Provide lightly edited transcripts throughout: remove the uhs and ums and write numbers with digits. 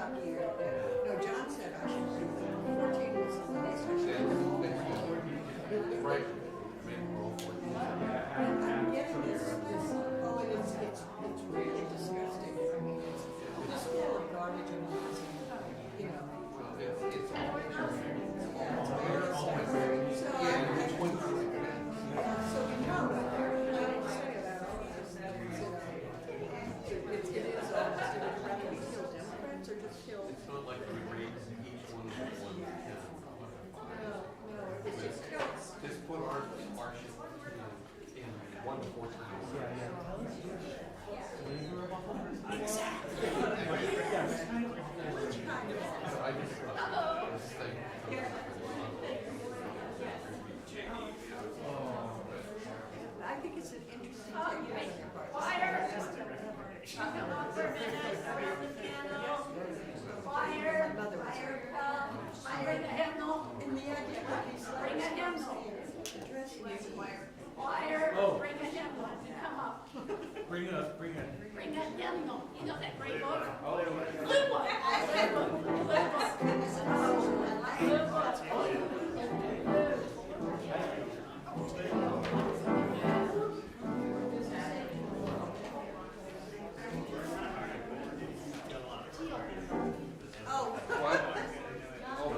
Kentucky or, no, John said I should do it. 14 was the lowest. I should do it. Right. I'm getting this, oh, and it's really disgusting. I mean, it's full of garbage and you know. It's all So we know what they're planning to say about all of this, that it's, it is almost, you know, rather we kill Democrats or just kill. It's not like we raise each one of the one. No, it's just kills. Just put our ship in 1 to 4 times. So I just this thing. I think it's an interesting thing. Fire! Come on for a minute, around the piano. Fire! Fire! Bring a hymnal. And the idea that he's Bring a hymnal. addressing his choir. Fire! Oh. Bring a hymnal. Come up. Bring Bring a hymnal. You know that great book? Oh, Blue book. Blue book. Blue book. Blue book. Oh. What? Oh,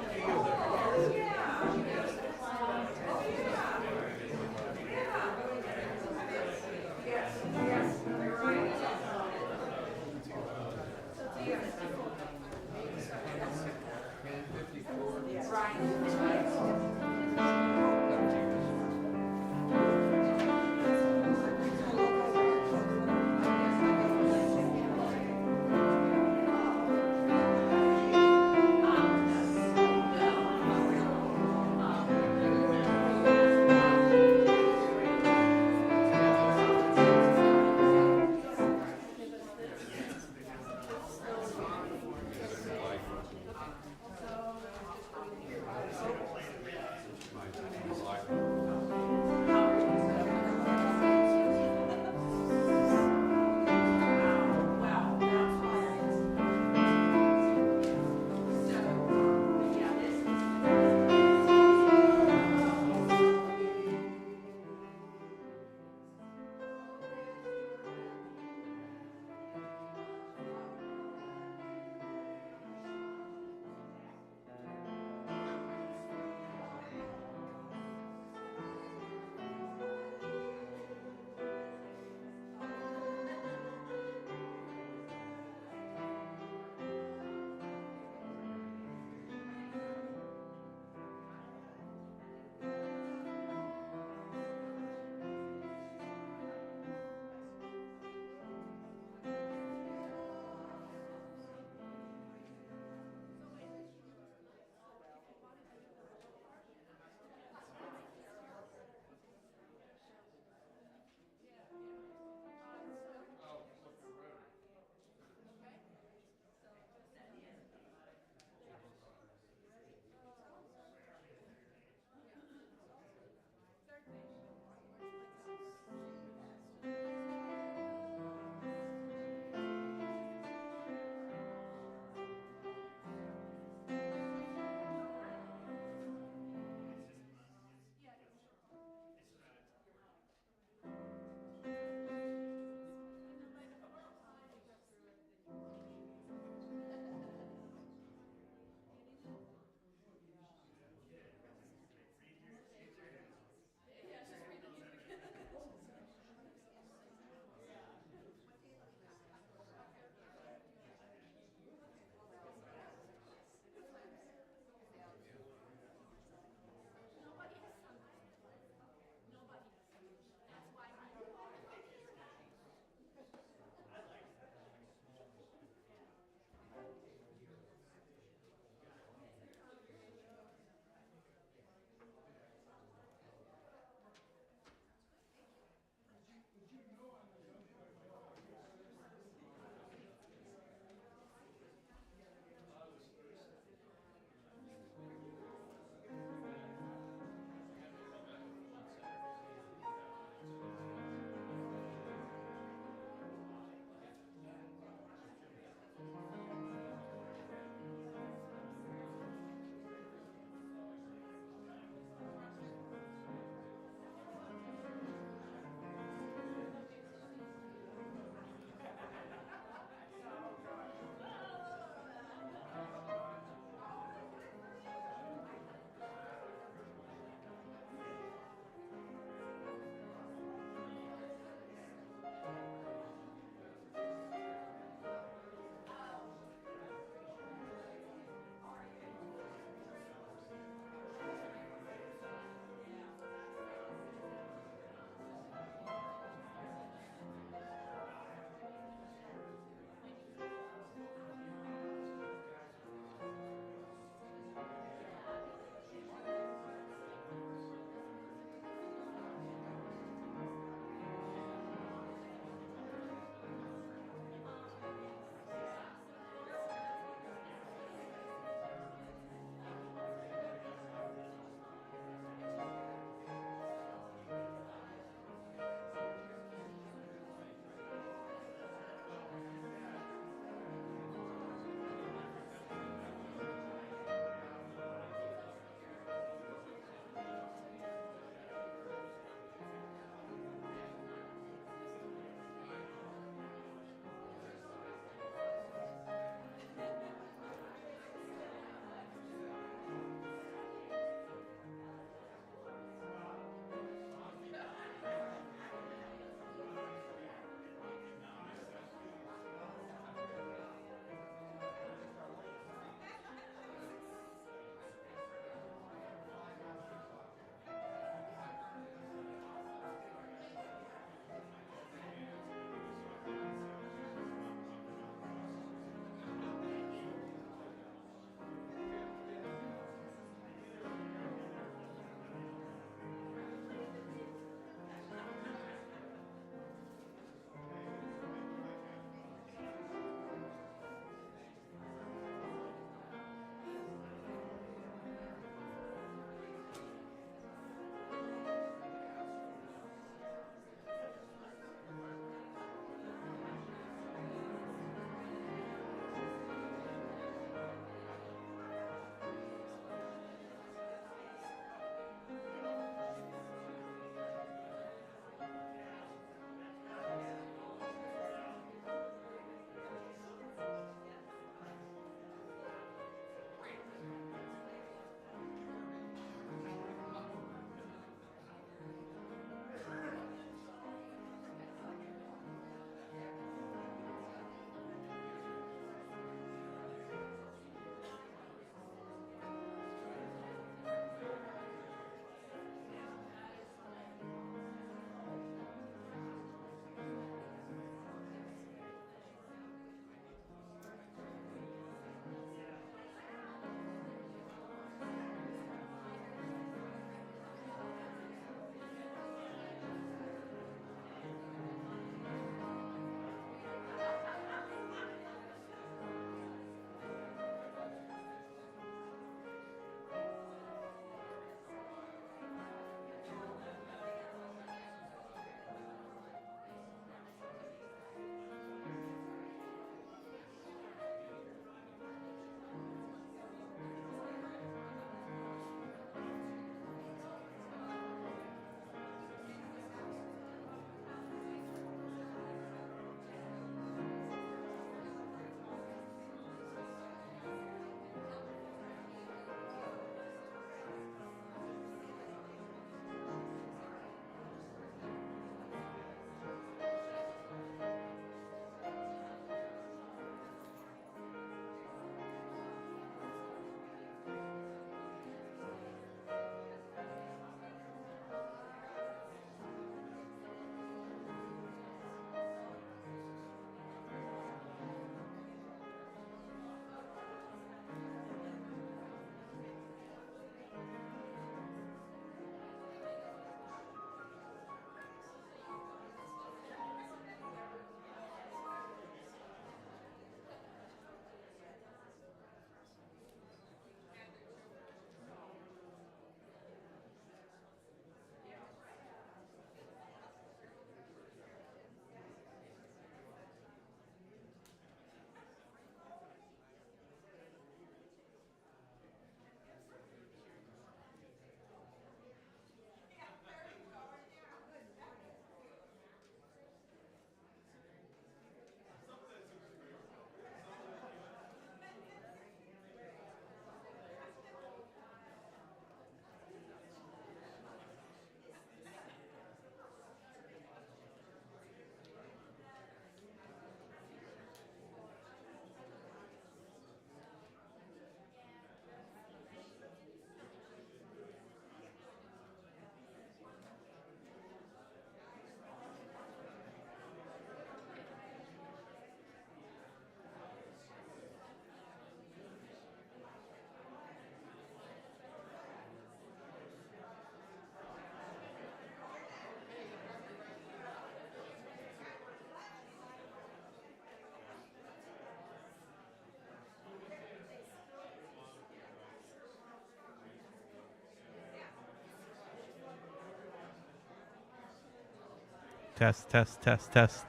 Test, test, test, test.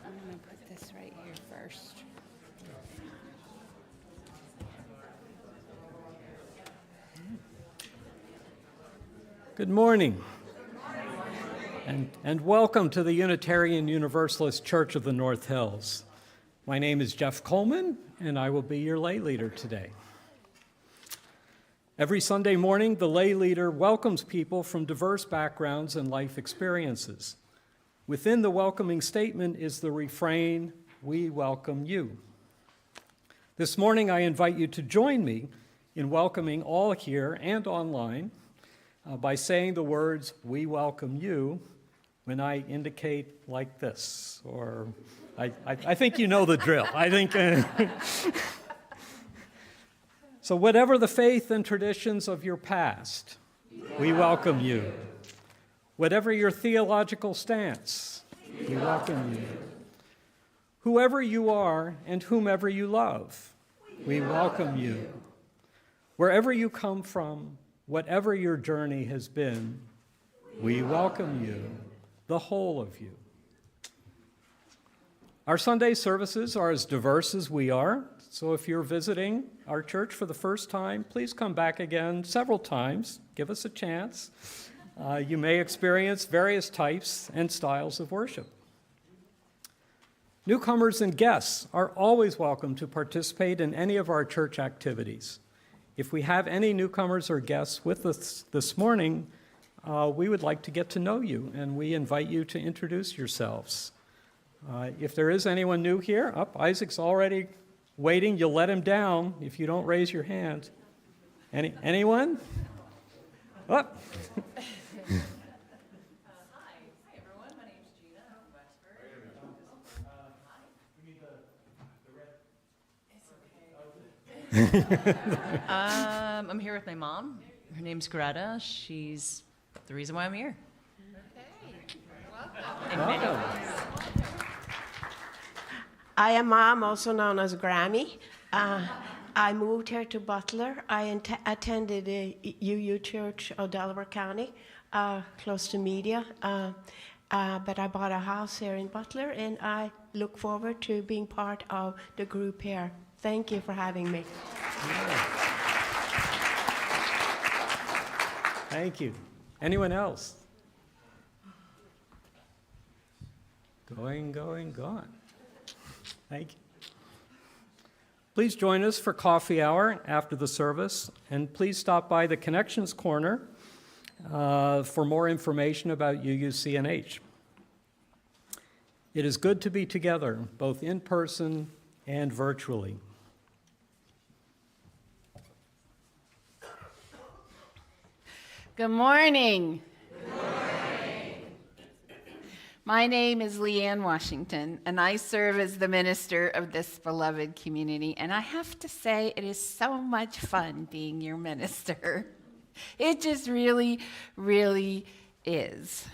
I'm going to put this right here first. Good morning. And welcome to the Unitarian Universalist Church of the North Hills. My name is Jeff Coleman, and I will be your lay leader today. Every Sunday morning, the lay leader welcomes people from diverse backgrounds and life experiences. Within the welcoming statement is the refrain, "We welcome you." This morning, I invite you to join me in welcoming all here and online by saying the words, "We welcome you," when I indicate like this, or I think you know the drill. I think. So whatever the faith and traditions of your past, we welcome you. Whatever your theological stance, we welcome you. Whoever you are and whomever you love, we welcome you. Wherever you come from, whatever your journey has been, we welcome you, the whole of you. Our Sunday services are as diverse as we are, so if you're visiting our church for the first time, please come back again several times. Give us a chance. You may experience various types and styles of worship. Newcomers and guests are always welcome to participate in any of our church activities. If we have any newcomers or guests with us this morning, we would like to get to know you, and we invite you to introduce yourselves. If there is anyone new here, Isaac's already waiting. You'll let him down if you don't raise your hand. Anyone? Up. Hi everyone. My name's Gina. I'm from Wexford. It's okay. I'm here with my mom. Her name's Greta. She's the reason why I'm here. Welcome. I am Mom, also known as Grammy. I moved here to Butler. I attended the UU Church of Delaware County, close to Media. But I bought a house here in Butler, and I look forward to being part of the group here. Thank you for having me. Thank you. Anyone else? Gone. Thank you. Please join us for coffee hour after the service, and please stop by the Connections Corner for more information about UUCNH. It is good to be together, both in person and virtually. Good morning. My name is Leanne Washington, and I serve as the minister of this beloved community. And I have to say, it is so much fun being your minister. It just really, really is.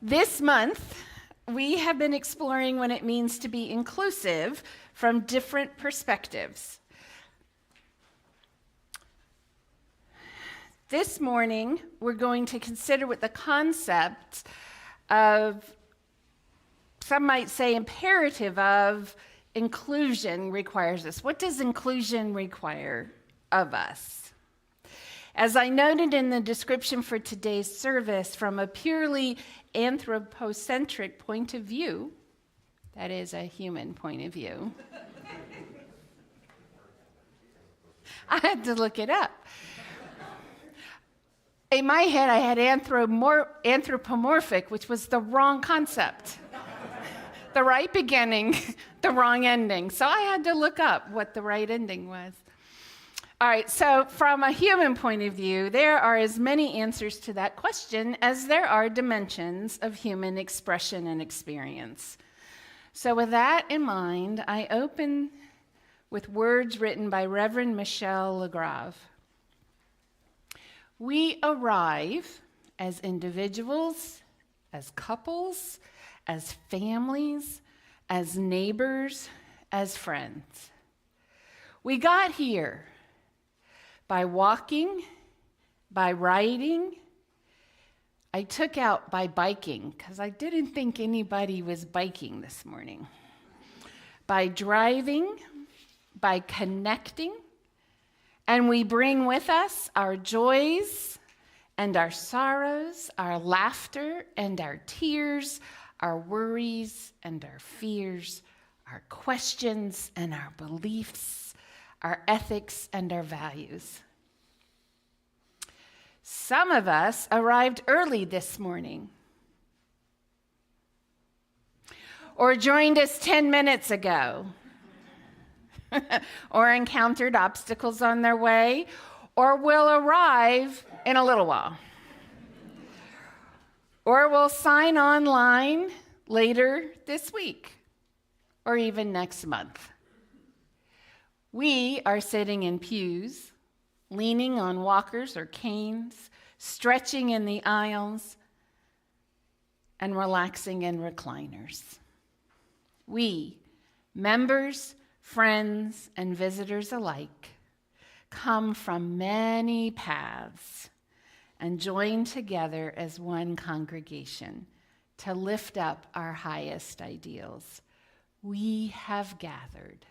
This month, we have been exploring what it means to be inclusive from different perspectives. This morning, we're going to consider what the concept of, some might say, imperative of inclusion requires us. What does inclusion require of us? As I noted in the description for today's service, from a purely anthropocentric point of view, that is a human point of view, I had to look it up. In my head, I had anthropomorphic, which was the wrong concept. The right beginning, the wrong ending. So I had to look up what the right ending was. All right, so from a human point of view, there are as many answers to that question as there are dimensions of human expression and experience. So with that in mind, I open with words written by Reverend Michel Legrave. We arrive as individuals, as couples, as families, as neighbors, as friends. We got here by walking, by riding. I took out by biking because I didn't think anybody was biking this morning. By driving, by connecting, and we bring with us our joys and our sorrows, our laughter and our tears, our worries and our fears, our questions and our beliefs, our ethics and our values. Some of us arrived early this morning, or joined us 10 minutes ago, or encountered obstacles on their way, or will arrive in a little while, or will sign online later this week, or even next month. We are sitting in pews, leaning on walkers or canes, stretching in the aisles, and relaxing in recliners. We, members, friends, and visitors alike, come from many paths and join together as one congregation to lift up our highest ideals. We have gathered.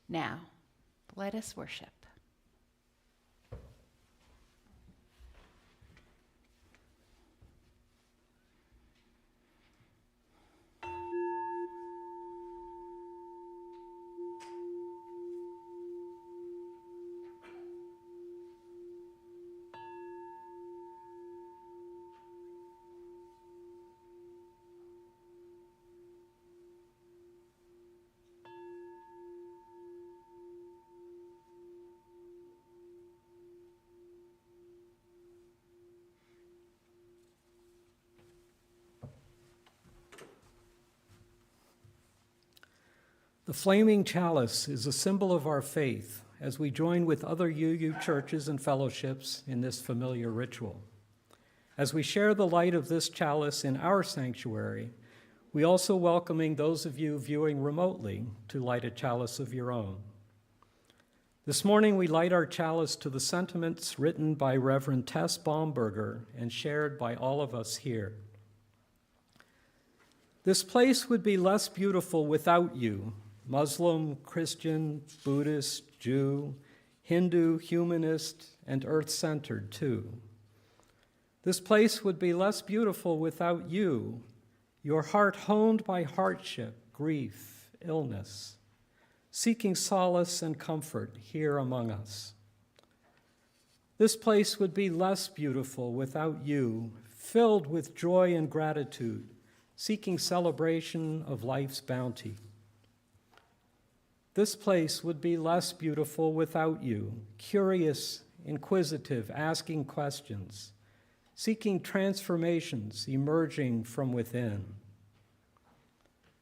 Now, let us worship. The flaming chalice is a symbol of our faith as we join with other UU churches and fellowships in this familiar ritual. As we share the light of this chalice in our sanctuary, we also welcoming those of you viewing remotely to light a chalice of your own. This morning we light our chalice to the sentiments written by Reverend Tess Baumberger and shared by all of us here. This place would be less beautiful without you, Muslim, Christian, Buddhist, Jew, Hindu, humanist, and earth-centered too. This place would be less beautiful without you, your heart honed by hardship, grief, illness, seeking solace and comfort here among us. This place would be less beautiful without you, filled with joy and gratitude, seeking celebration of life's bounty. This place would be less beautiful without you, curious, inquisitive, asking questions, seeking transformations emerging from within.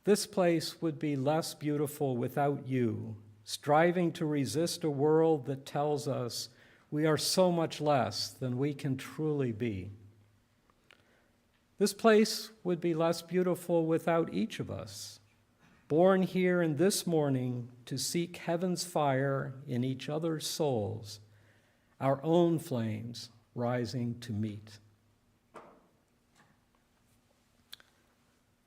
This place would be less beautiful without you, striving to resist a world that tells us we are so much less than we can truly be. This place would be less beautiful without each of us, born here in this morning to seek heaven's fire in each other's souls, our own flames rising to meet.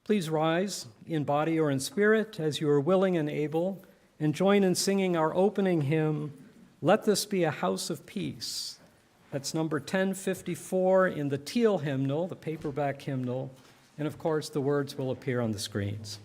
Please rise in body or in spirit as you are willing and able, and join in singing our opening hymn, Let This Be a House of Peace. That's number 1054 in the teal hymnal, the paperback hymnal, and of course the words will appear on the screens.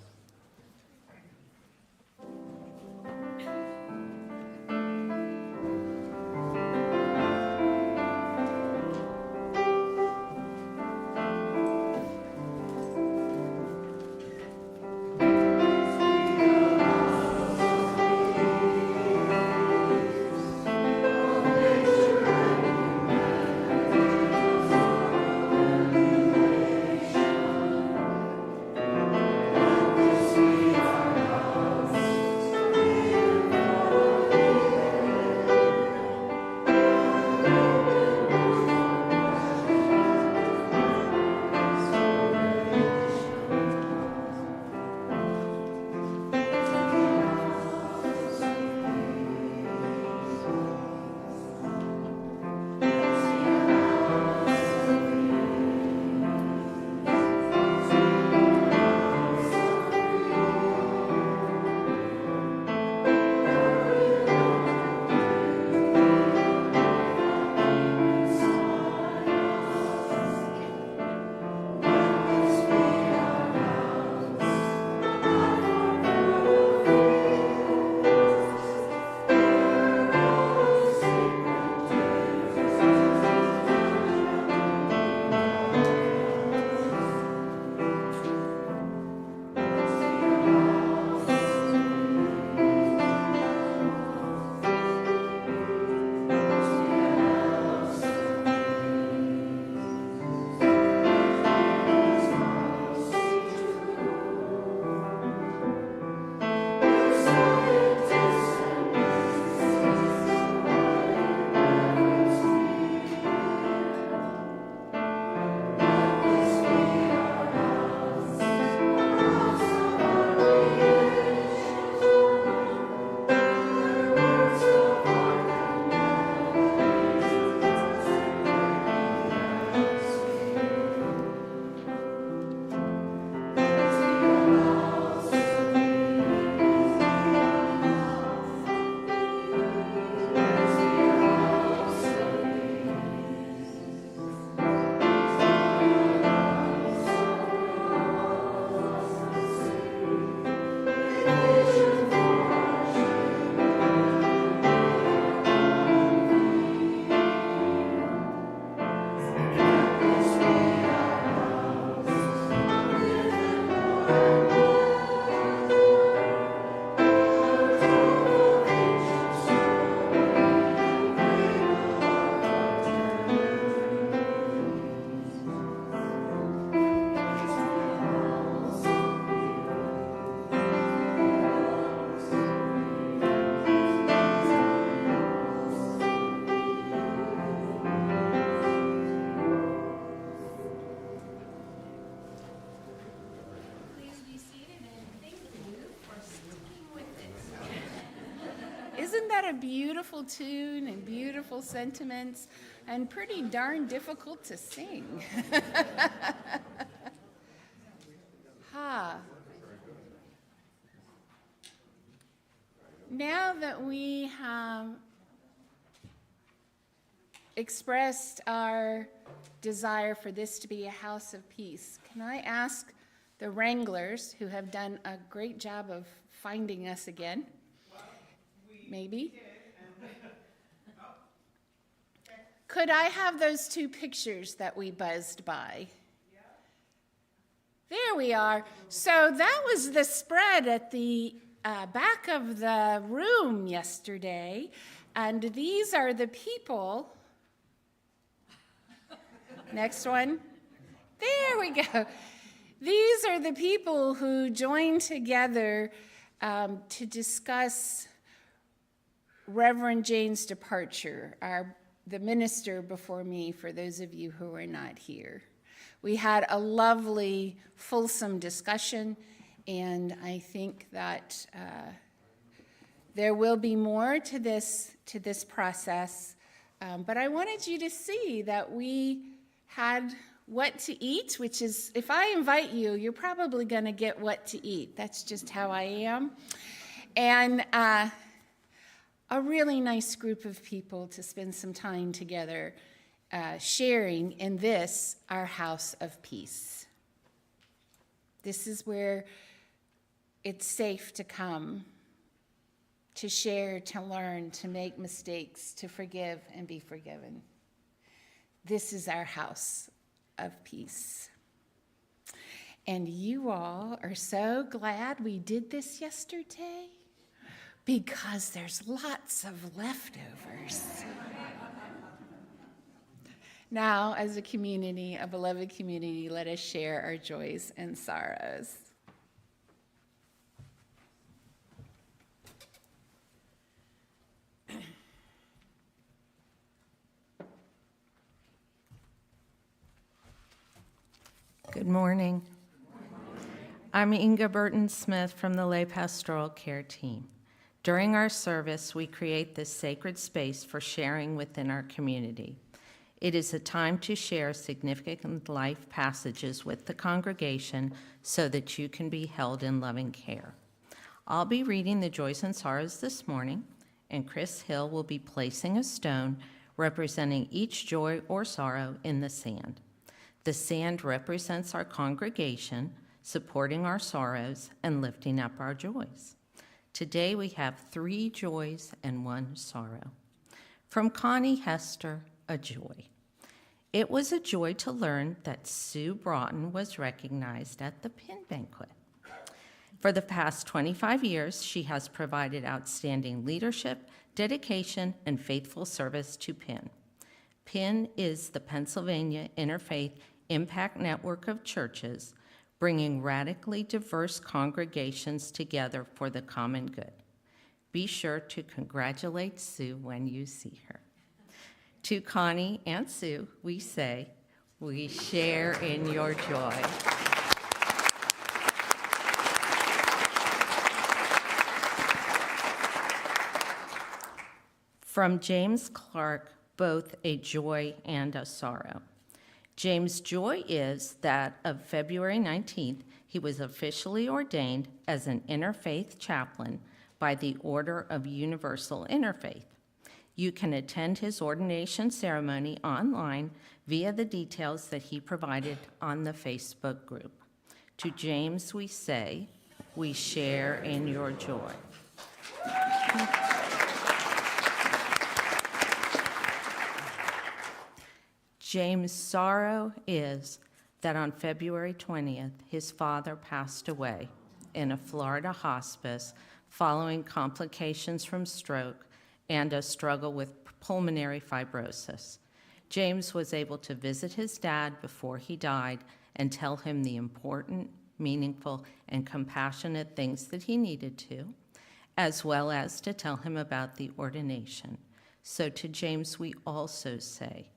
a beautiful tune and beautiful sentiments and pretty darn difficult to sing. Now that we have expressed our desire for this to be a house of peace, can I ask the Wranglers, who have done a great job of finding us again, maybe? Could I have those two pictures that we buzzed by? There we are. So that was the spread at the back of the room yesterday, and these are the people. Next one. There we go. These are the people who joined together to discuss Reverend Jane's departure, the minister before me, for those of you who are not here. We had a lovely, fulsome discussion, and I think that there will be more to this process. But I wanted you to see that we had what to eat, which is, if I invite you, you're probably going to get what to eat. That's just how I am. And a really nice group of people to spend some time together sharing in this, our house of peace. This is where it's safe to come, to share, to learn, to make mistakes, to forgive and be forgiven. This is our house of peace. And you all are so glad we did this yesterday because there's lots of leftovers. Now, as a community, a beloved community, let us share our joys and sorrows. Good morning. I'm Inga Burton-Smith from the Lay Pastoral Care Team. During our service, we create this sacred space for sharing within our community. It is a time to share significant life passages with the congregation so that you can be held in loving care. I'll be reading the joys and sorrows this morning, and Chris Hill will be placing a stone representing each joy or sorrow in the sand. The sand represents our congregation, supporting our sorrows and lifting up our joys. Today we have 3 joys and 1 sorrow. From Connie Hester, a joy. It was a joy to learn that Sue Broughton was recognized at the PIN banquet. For the past 25 years, she has provided outstanding leadership, dedication, and faithful service to PIN. PIN is the Pennsylvania Interfaith Impact Network of churches, bringing radically diverse congregations together for the common good. Be sure to congratulate Sue when you see her. To Connie and Sue, we say, we share in your joy. From James Clark, both a joy and a sorrow. James' joy is that of February 19th, he was officially ordained as an interfaith chaplain by the Order of Universal Interfaith. You can attend his ordination ceremony online via the details that he provided on the Facebook group. To James, we say, we share in your joy. James' sorrow is that on February 20th, his father passed away in a Florida hospice following complications from stroke and a struggle with pulmonary fibrosis. James was able to visit his dad before he died and tell him the important, meaningful, and compassionate things that he needed to, as well as to tell him about the ordination. So to James, we also say,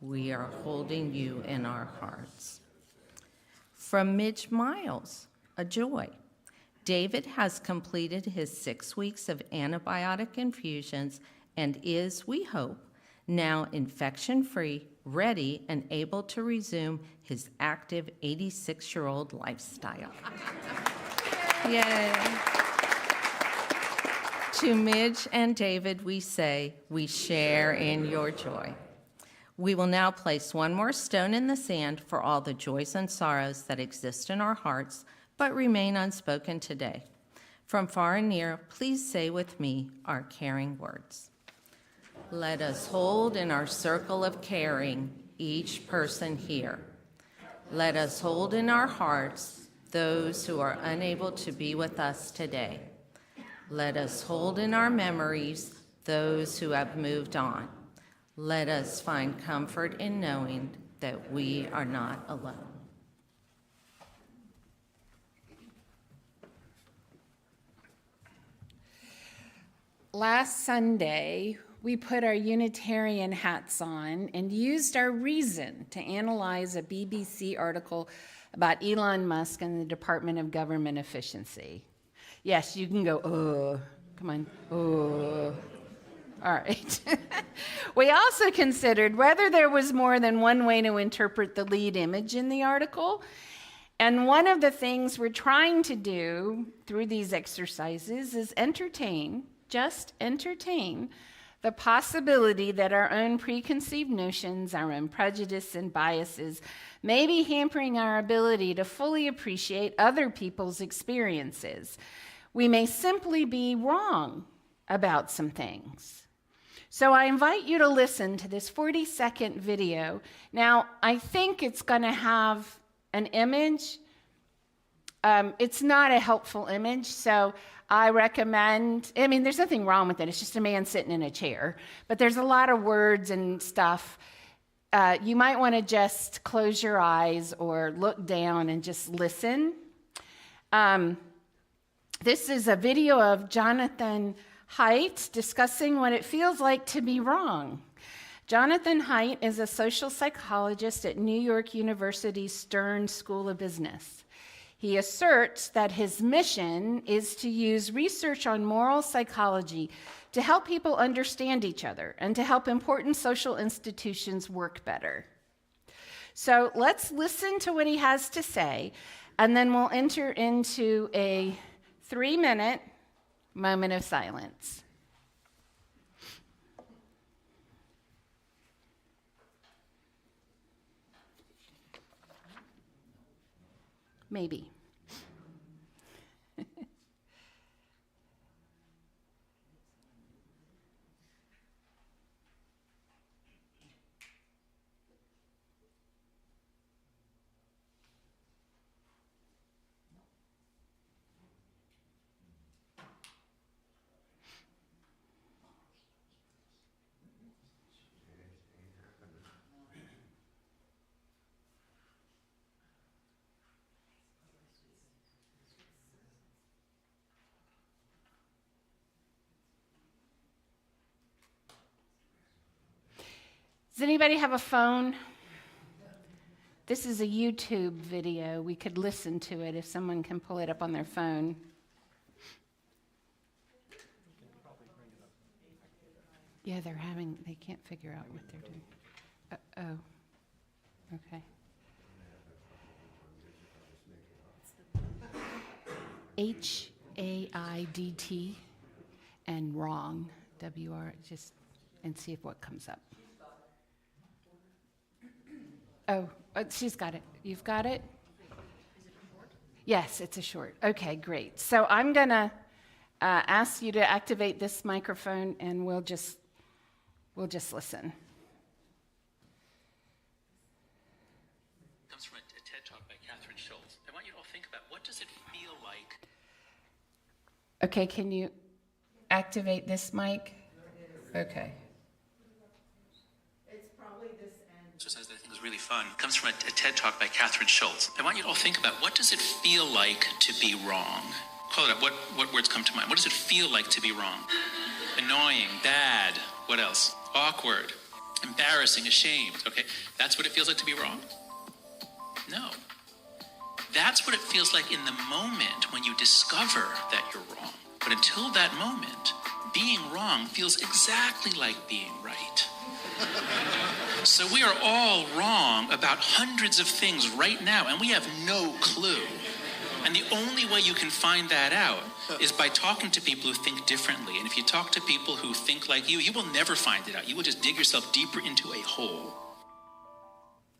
we are holding you in our hearts. From Midge Miles, a joy. David has completed his 6 weeks of antibiotic infusions and is, we hope, now infection-free, ready, and able to resume his active 86-year-old lifestyle. Yay. To Midge and David, we say, we share in your joy. We will now place one more stone in the sand for all the joys and sorrows that exist in our hearts but remain unspoken today. From far and near, please say with me our caring words. Let us hold in our circle of caring each person here. Let us hold in our hearts those who are unable to be with us today. Let us hold in our memories those who have moved on. Let us find comfort in knowing that we are not alone. Last Sunday, we put our Unitarian hats on and used our reason to analyze a BBC article about Elon Musk and the Department of Government Efficiency. Yes, you can go, come on, All right. We also considered whether there was more than one way to interpret the lead image in the article. And one of the things we're trying to do through these exercises is just entertain the possibility that our own preconceived notions, our own prejudice and biases may be hampering our ability to fully appreciate other people's experiences. We may simply be wrong about some things. So I invite you to listen to this 40-second video. Now, I think it's going to have an image. It's not a helpful image, so I recommend, there's nothing wrong with it. It's just a man sitting in a chair. But there's a lot of words and stuff. You might want to just close your eyes or look down and just listen. This is a video of Jonathan Haidt discussing what it feels like to be wrong. Jonathan Haidt is a social psychologist at New York University's Stern School of Business. He asserts that his mission is to use research on moral psychology to help people understand each other and to help important social institutions work better. So let's listen to what he has to say, and then we'll enter into a 3-minute moment of silence. Maybe. Does anybody have a phone? This is a YouTube video. We could listen to it if someone can pull it up on their phone. Yeah, they can't figure out what they're doing. Okay. HAIDT and wrong, WR, and see if what comes up. Oh, she's got it. You've got it? Yes, it's a short. Okay, great. So I'm going to ask you to activate this microphone, and we'll just listen. Comes from a TED Talk by Catherine Schultz. I want you to all think about, what does it feel like? Okay, can you activate this mic? Okay. Exercise that I think is really fun. It comes from a TED Talk by Catherine Schultz. I want you to all think about, what does it feel like to be wrong? Call it up. What words come to mind? What does it feel like to be wrong? Annoying, bad, what else? Awkward, embarrassing, ashamed. Okay, that's what it feels like to be wrong? No. That's what it feels like in the moment when you discover that you're wrong. But until that moment, being wrong feels exactly like being right. So we are all wrong about hundreds of things right now, and we have no clue. And the only way you can find that out is by talking to people who think differently. And if you talk to people who think like you will never find it out. You will just dig yourself deeper into a hole.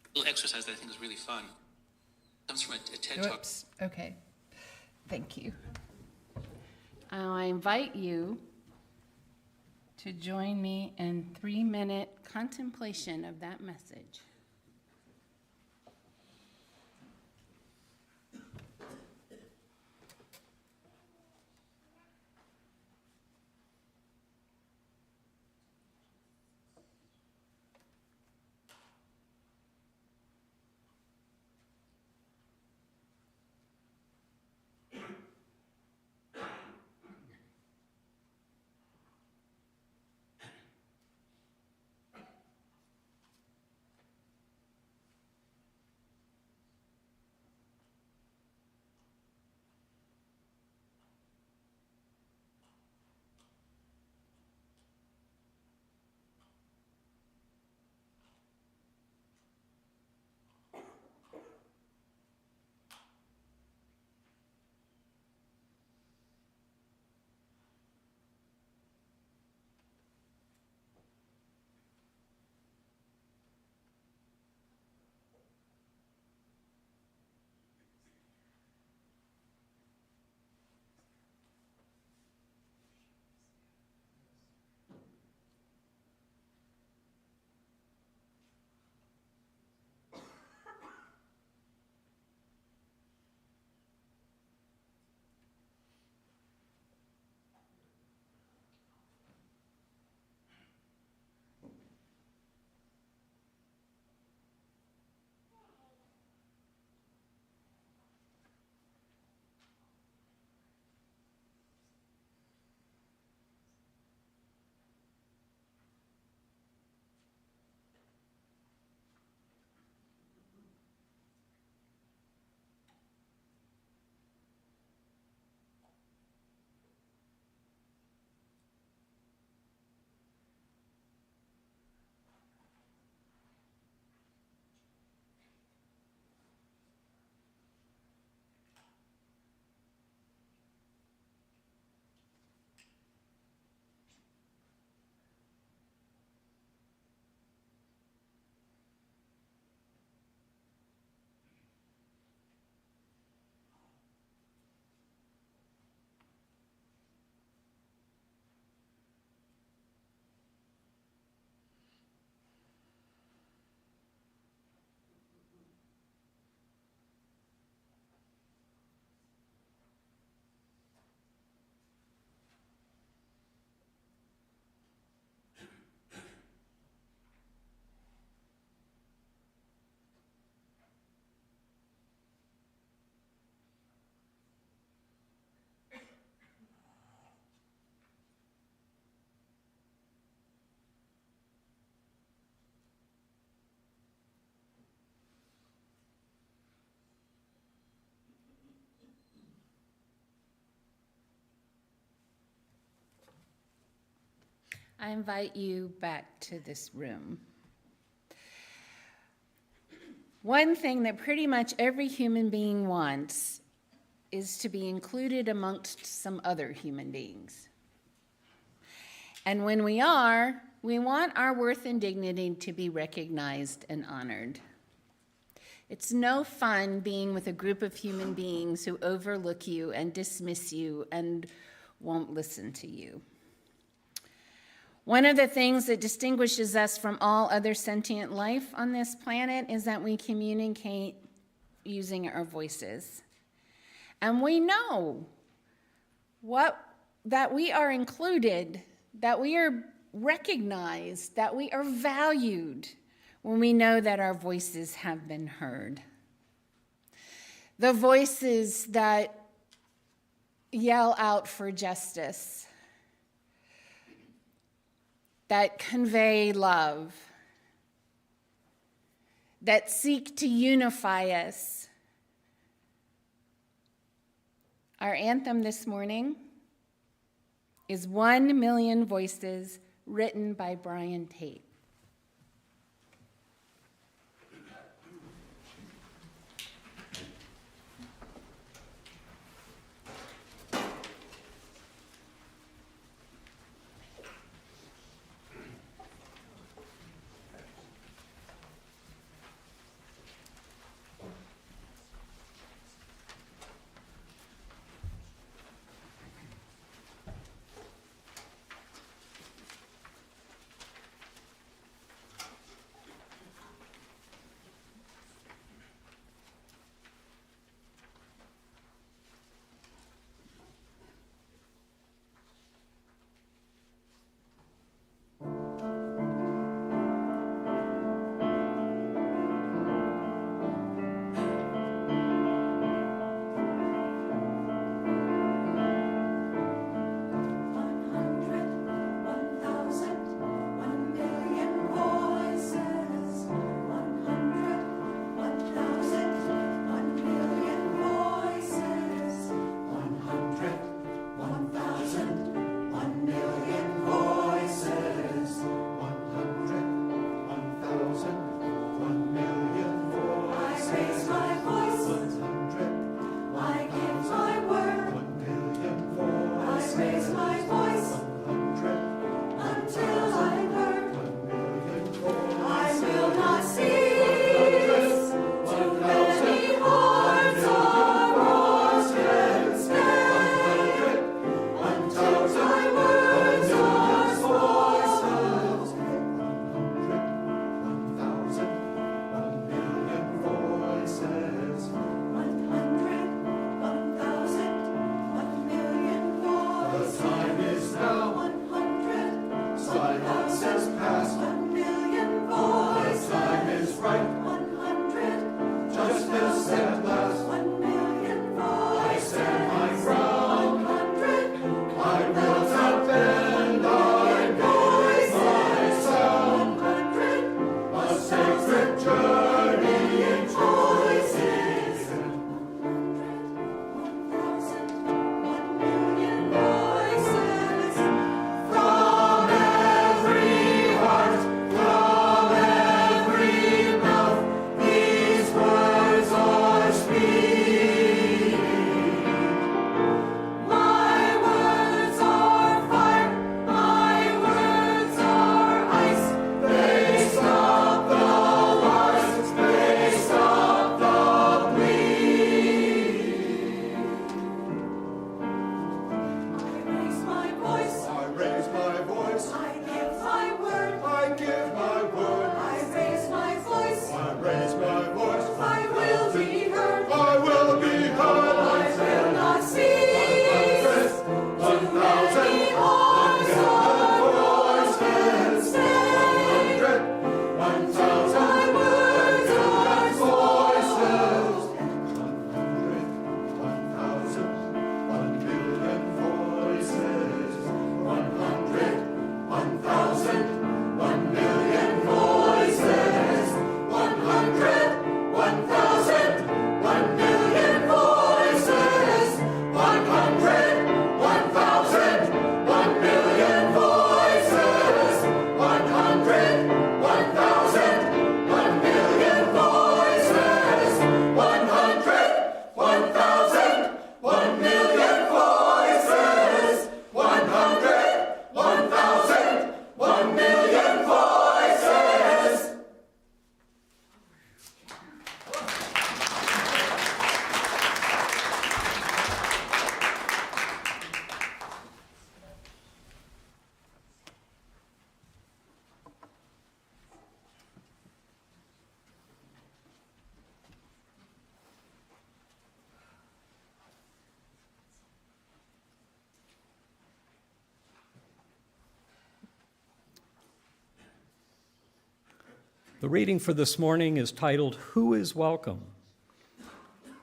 A little exercise that I think is really fun. It comes from a TED Talk. Oops. Okay. Thank you. I invite you to join me in 3-minute contemplation of that message. I invite you back to this room. One thing that pretty much every human being wants is to be included amongst some other human beings. And when we are, we want our worth and dignity to be recognized and honored. It's no fun being with a group of human beings who overlook you and dismiss you and won't listen to you. One of the things that distinguishes us from all other sentient life on this planet is that we communicate using our voices. And we know that we are included, that we are recognized, that we are valued when we know that our voices have been heard. The voices that yell out for justice, that convey love, that seek to unify us, Our anthem this morning is 1 Million Voices, written by Brian Tate. The reading for this morning is titled, Who is Welcome?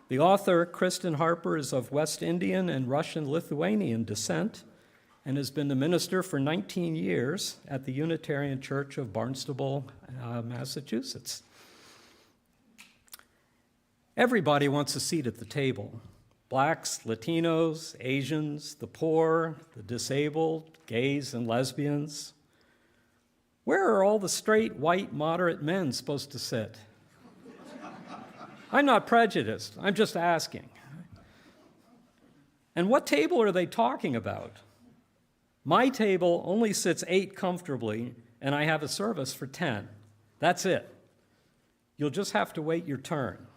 The author, Kristen Harper, is of West Indian and Russian-Lithuanian descent and has been the minister for 19 years at the Unitarian Church of Barnstable, Massachusetts. Everybody wants a seat at the table. blacks, Latinos, Asians, the poor, the disabled, gays and lesbians. Where are all the straight, white, moderate men supposed to sit? I'm not prejudiced, I'm just asking. And what table are they talking about? My table only sits 8 comfortably, and I have a service for 10. That's it. You'll just have to wait your turn.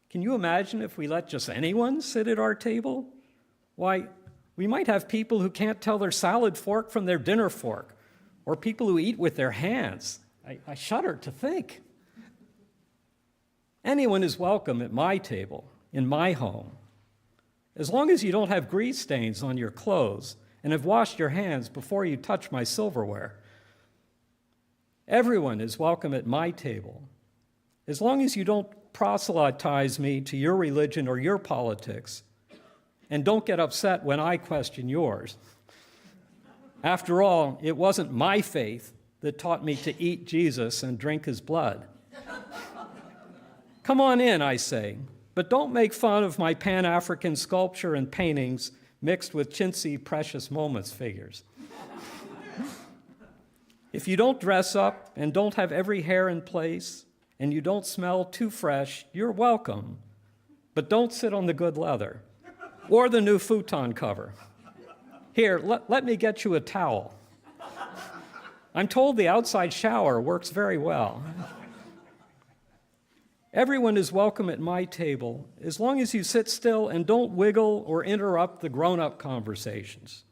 Can you imagine if we let just anyone sit at our table? Why, we might have people who can't tell their salad fork from their dinner fork, or people who eat with their hands. I shudder to think. Anyone is welcome at my table, in my home, as long as you don't have grease stains on your clothes and have washed your hands before you touch my silverware. Everyone is welcome at my table, as long as you don't proselytize me to your religion or your politics, and don't get upset when I question yours. After all, it wasn't my faith that taught me to eat Jesus and drink his blood. Come on in, I say, but don't make fun of my Pan-African sculpture and paintings mixed with chintzy Precious Moments figures. If you don't dress up and don't have every hair in place and you don't smell too fresh, you're welcome, but don't sit on the good leather or the new futon cover. Here, let me get you a towel. I'm told the outside shower works very well. Everyone is welcome at my table as long as you sit still and don't wiggle or interrupt the grown-up conversations.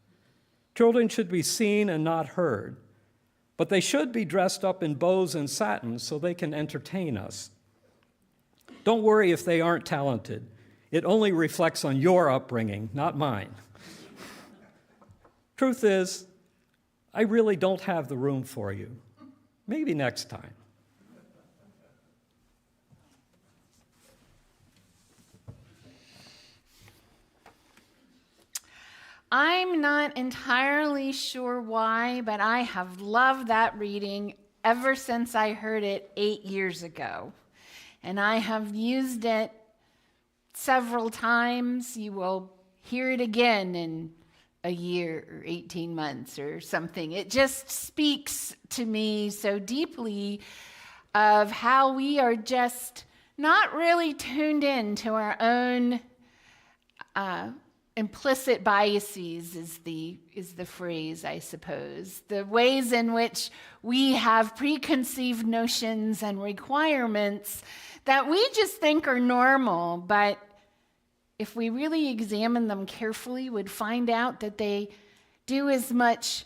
Children should be seen and not heard, but they should be dressed up in bows and satins so they can entertain us. Don't worry if they aren't talented. It only reflects on your upbringing, not mine. Truth is, I really don't have the room for you. Maybe next time. I'm not entirely sure why, but I have loved that reading ever since I heard it 8 years ago. And I have used it several times. You will hear it again in a year or 18 months or something. It just speaks to me so deeply of how we are just not really tuned in to our own implicit biases is the phrase, I suppose. The ways in which we have preconceived notions and requirements that we just think are normal, but if we really examine them carefully, would find out that they do as much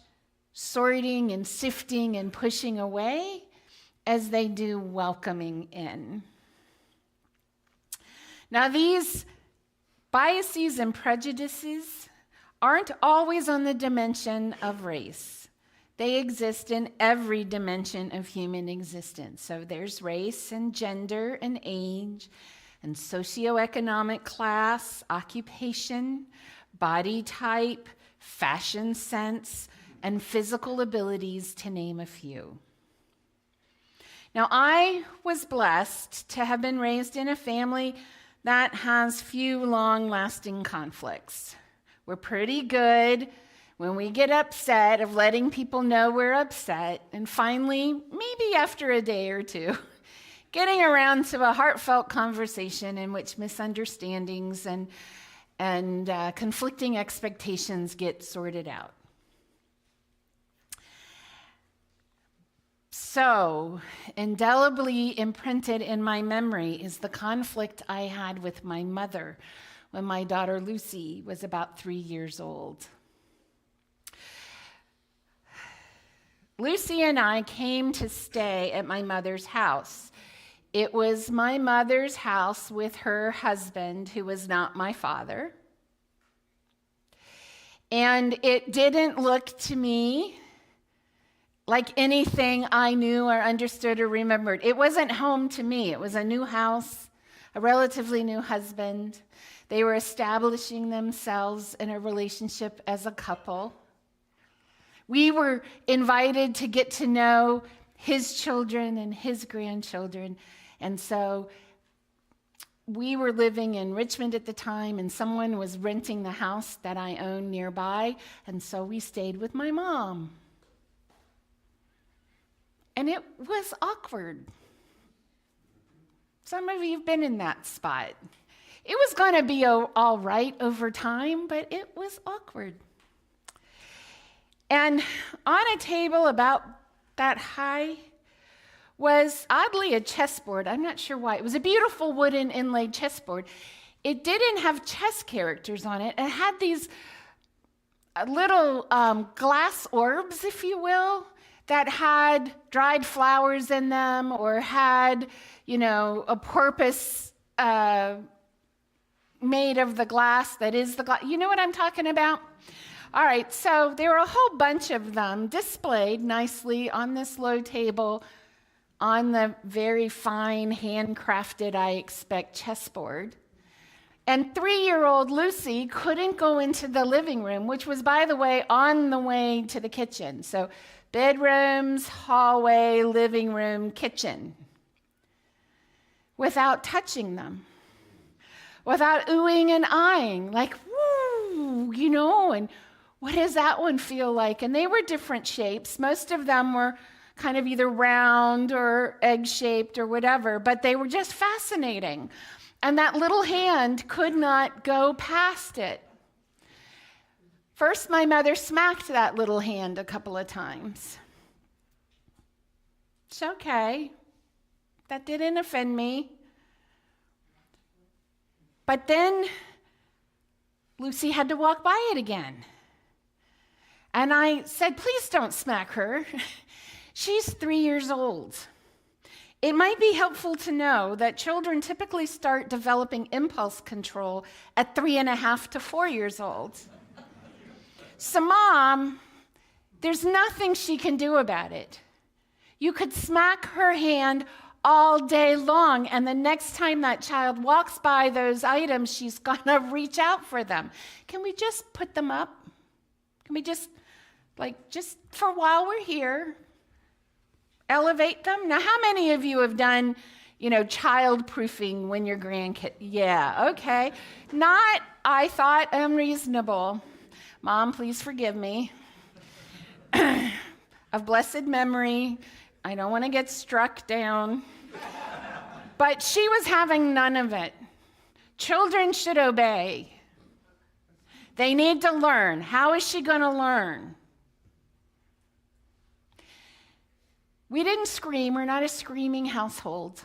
sorting and sifting and pushing away as they do welcoming in. Now, these biases and prejudices aren't always on the dimension of race. They exist in every dimension of human existence. So there's race and gender and age and socioeconomic class, occupation, body type, fashion sense, and physical abilities, to name a few. Now, I was blessed to have been raised in a family that has few long-lasting conflicts. We're pretty good when we get upset of letting people know we're upset, and finally, maybe after a day or two, getting around to a heartfelt conversation in which misunderstandings and conflicting expectations get sorted out. So, indelibly imprinted in my memory is the conflict I had with my mother when my daughter Lucy was about 3 years old. Lucy and I came to stay at my mother's house. It was my mother's house with her husband, who was not my father. And it didn't look to me like anything I knew or understood or remembered. It wasn't home to me. It was a new house, a relatively new husband. They were establishing themselves in a relationship as a couple. We were invited to get to know his children and his grandchildren. And so we were living in Richmond at the time, and someone was renting the house that I owned nearby, and so we stayed with my mom. And it was awkward. Some of you have been in that spot. It was going to be all right over time, but it was awkward. And on a table about that high was oddly a chessboard. I'm not sure why. It was a beautiful wooden inlaid chessboard. It didn't have chess characters on it. It had these little glass orbs, if you will, that had dried flowers in them or had, a porpoise made of the glass that is the glass. You know what I'm talking about? All right, so there were a whole bunch of them displayed nicely on this low table on the very fine, handcrafted, I expect, chessboard. And 3-year-old Lucy couldn't go into the living room, which was, by the way, on the way to the kitchen. So bedrooms, hallway, living room, kitchen, without touching them, without oohing and eyeing, like, woo, and what does that one feel like? And they were different shapes. Most of them were kind of either round or egg-shaped or whatever, but they were just fascinating. And that little hand could not go past it. First, my mother smacked that little hand a couple of times. It's okay. That didn't offend me. But then Lucy had to walk by it again. And I said, please don't smack her. She's 3 years old. It might be helpful to know that children typically start developing impulse control at 3.5 to 4 years old. So, Mom, there's nothing she can do about it. You could smack her hand all day long, and the next time that child walks by those items, she's gonna reach out for them. Can we just put them up? Can we just for a while we're here, elevate them? Now, how many of you have done, child-proofing when your grandkid? Yeah, okay. Not, I thought, unreasonable. Mom, please forgive me. Of blessed memory, I don't want to get struck down. But she was having none of it. Children should obey. They need to learn. How is she going to learn? We didn't scream. We're not a screaming household.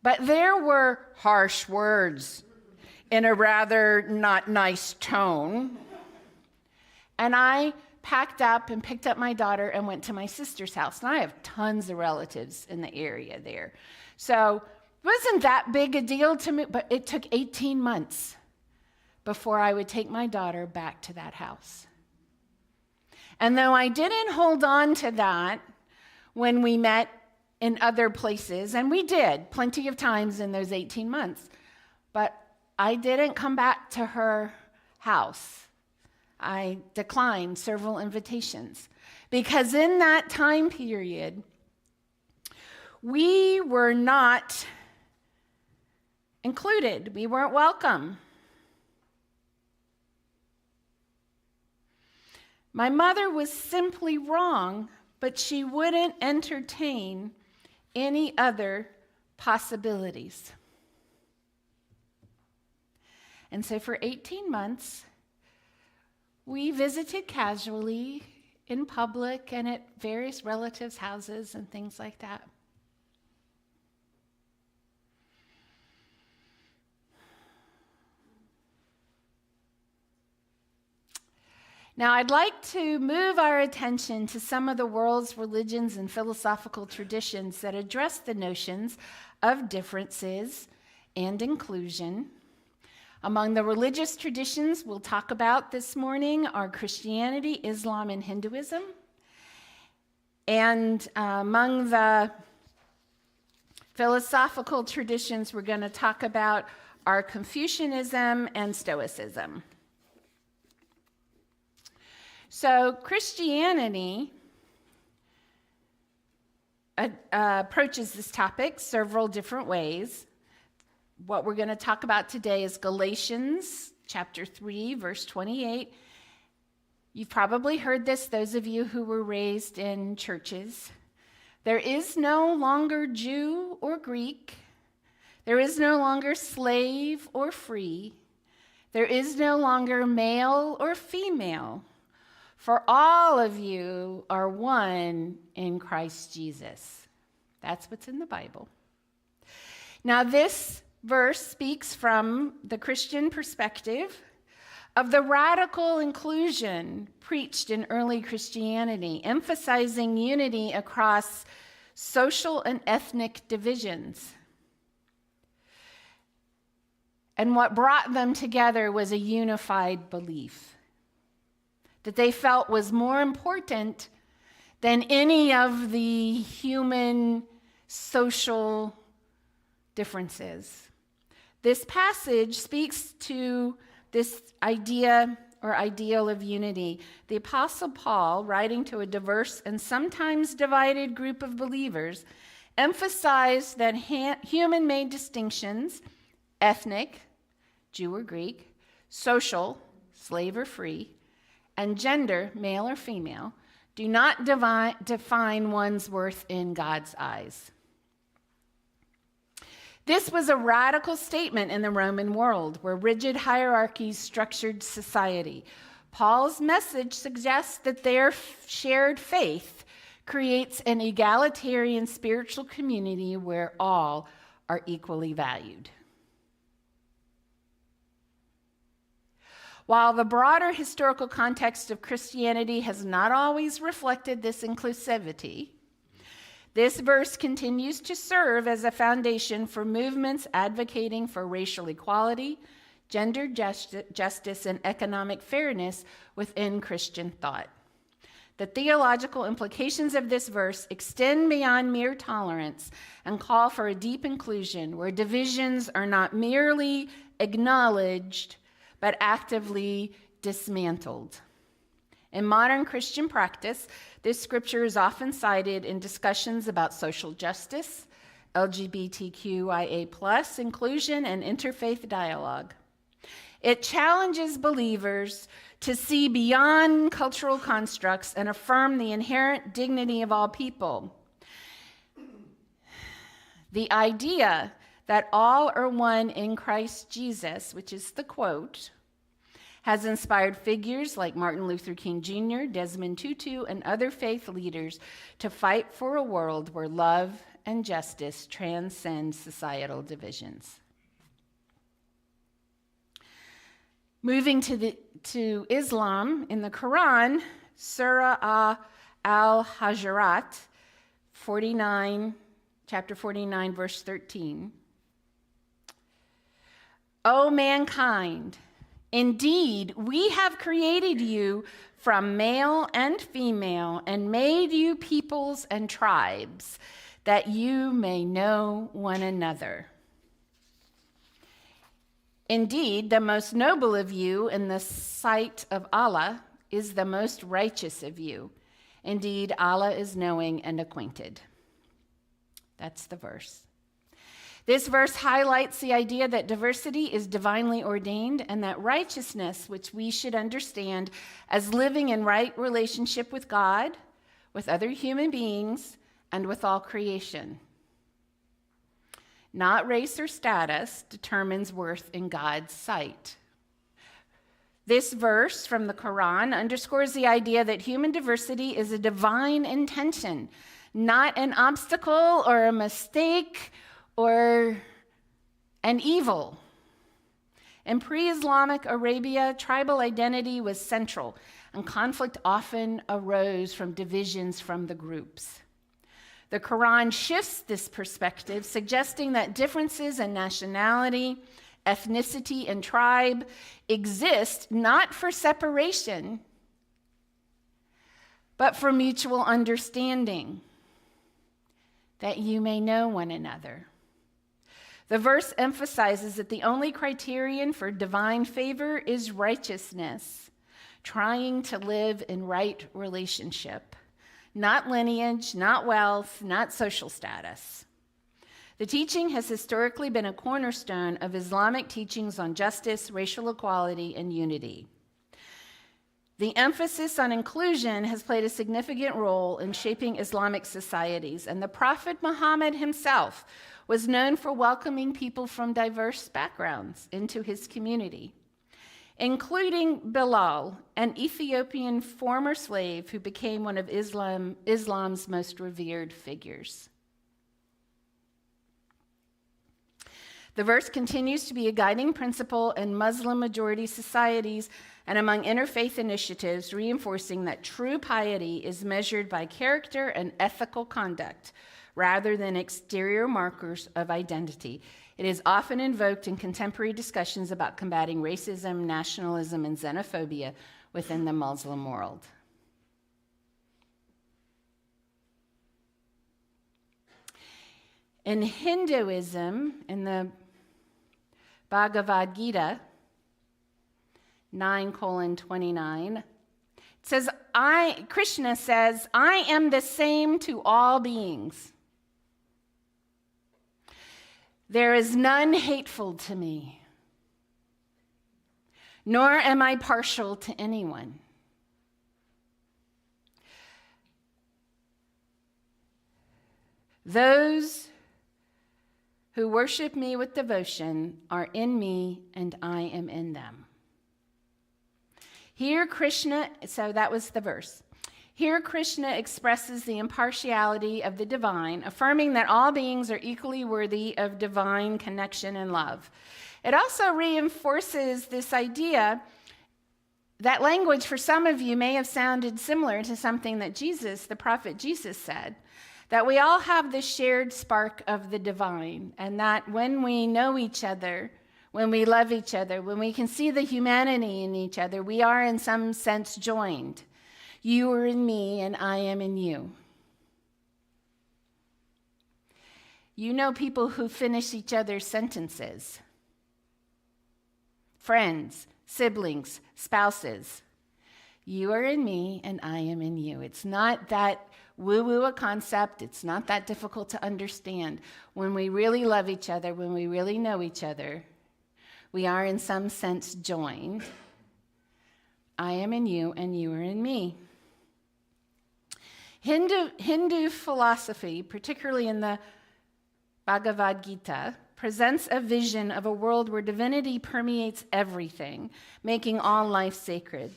But there were harsh words in a rather not nice tone. And I packed up and picked up my daughter and went to my sister's house. And I have tons of relatives in the area there. So it wasn't that big a deal to me, but it took 18 months before I would take my daughter back to that house. And though I didn't hold on to that when we met in other places, and we did plenty of times in those 18 months, but I didn't come back to her house. I declined several invitations because in that time period, we were not included. We weren't welcome. My mother was simply wrong, but she wouldn't entertain any other possibilities. And so for 18 months, we visited casually in public and at various relatives' houses and things like that. Now, I'd like to move our attention to some of the world's religions and philosophical traditions that address the notions of differences and inclusion. Among the religious traditions we'll talk about this morning are Christianity, Islam, and Hinduism. And among the philosophical traditions we're going to talk about are Confucianism and Stoicism. So Christianity approaches this topic several different ways. what we're going to talk about today is Galatians chapter 3, verse 28. You've probably heard this, those of you who were raised in churches. There is no longer Jew or Greek. There is no longer slave or free. There is no longer male or female. For all of you are one in Christ Jesus. That's what's in the Bible. Now, this verse speaks from the Christian perspective of the radical inclusion preached in early Christianity, emphasizing unity across social and ethnic divisions. And what brought them together was a unified belief that they felt was more important than any of the human social differences. This passage speaks to this idea or ideal of unity. The Apostle Paul, writing to a diverse and sometimes divided group of believers, emphasized that human-made distinctions, ethnic, Jew or Greek, social, slave or free, and gender, male or female, do not define one's worth in God's eyes. This was a radical statement in the Roman world, where rigid hierarchies structured society. Paul's message suggests that their shared faith creates an egalitarian spiritual community where all are equally valued. While the broader historical context of Christianity has not always reflected this inclusivity, this verse continues to serve as a foundation for movements advocating for racial equality, gender justice, and economic fairness within Christian thought. The theological implications of this verse extend beyond mere tolerance and call for a deep inclusion where divisions are not merely acknowledged, but actively dismantled. In modern Christian practice, this scripture is often cited in discussions about social justice, LGBTQIA+, inclusion, and interfaith dialogue. It challenges believers to see beyond cultural constructs and affirm the inherent dignity of all people. The idea that all are one in Christ Jesus, which is the quote, has inspired figures like Martin Luther King Jr., Desmond Tutu, and other faith leaders to fight for a world where love and justice transcend societal divisions. Moving to Islam, in the Quran, Surah Al-Hajarat, chapter 49, verse 13. O mankind, indeed, we have created you from male and female and made you peoples and tribes, that you may know one another. Indeed, the most noble of you in the sight of Allah is the most righteous of you. Indeed, Allah is knowing and acquainted. That's the verse. This verse highlights the idea that diversity is divinely ordained and that righteousness, which we should understand as living in right relationship with God, with other human beings, and with all creation. Not race or status determines worth in God's sight. This verse from the Quran underscores the idea that human diversity is a divine intention, not an obstacle or a mistake or an evil. In pre-Islamic Arabia, tribal identity was central, and conflict often arose from divisions from the groups. The Quran shifts this perspective, suggesting that differences in nationality, ethnicity, and tribe exist not for separation, but for mutual understanding, that you may know one another. The verse emphasizes that the only criterion for divine favor is righteousness, trying to live in right relationship. Not lineage, not wealth, not social status. The teaching has historically been a cornerstone of Islamic teachings on justice, racial equality, and unity. The emphasis on inclusion has played a significant role in shaping Islamic societies, and the Prophet Muhammad himself was known for welcoming people from diverse backgrounds into his community, including Bilal, an Ethiopian former slave who became one of Islam's most revered figures. The verse continues to be a guiding principle in Muslim-majority societies and among interfaith initiatives, reinforcing that true piety is measured by character and ethical conduct rather than exterior markers of identity. It is often invoked in contemporary discussions about combating racism, nationalism, and xenophobia within the Muslim world. In Hinduism, in the Bhagavad Gita 9:29, it says, Krishna says, I am the same to all beings. There is none hateful to me, nor am I partial to anyone. Those who worship me with devotion are in me, and I am in them. Here Krishna, so that was the verse. Here Krishna expresses the impartiality of the divine, affirming that all beings are equally worthy of divine connection and love. It also reinforces this idea that language for some of you may have sounded similar to something that Jesus, the prophet Jesus, said, that we all have this shared spark of the divine, and that when we know each other, when we love each other, when we can see the humanity in each other, we are in some sense joined. You are in me, and I am in you. You know people who finish each other's sentences. Friends, siblings, spouses. You are in me, and I am in you. It's not that woo-woo a concept. It's not that difficult to understand. When we really love each other, when we really know each other, we are in some sense joined. I am in you, and you are in me. Hindu philosophy, particularly in the Bhagavad Gita, presents a vision of a world where divinity permeates everything, making all life sacred.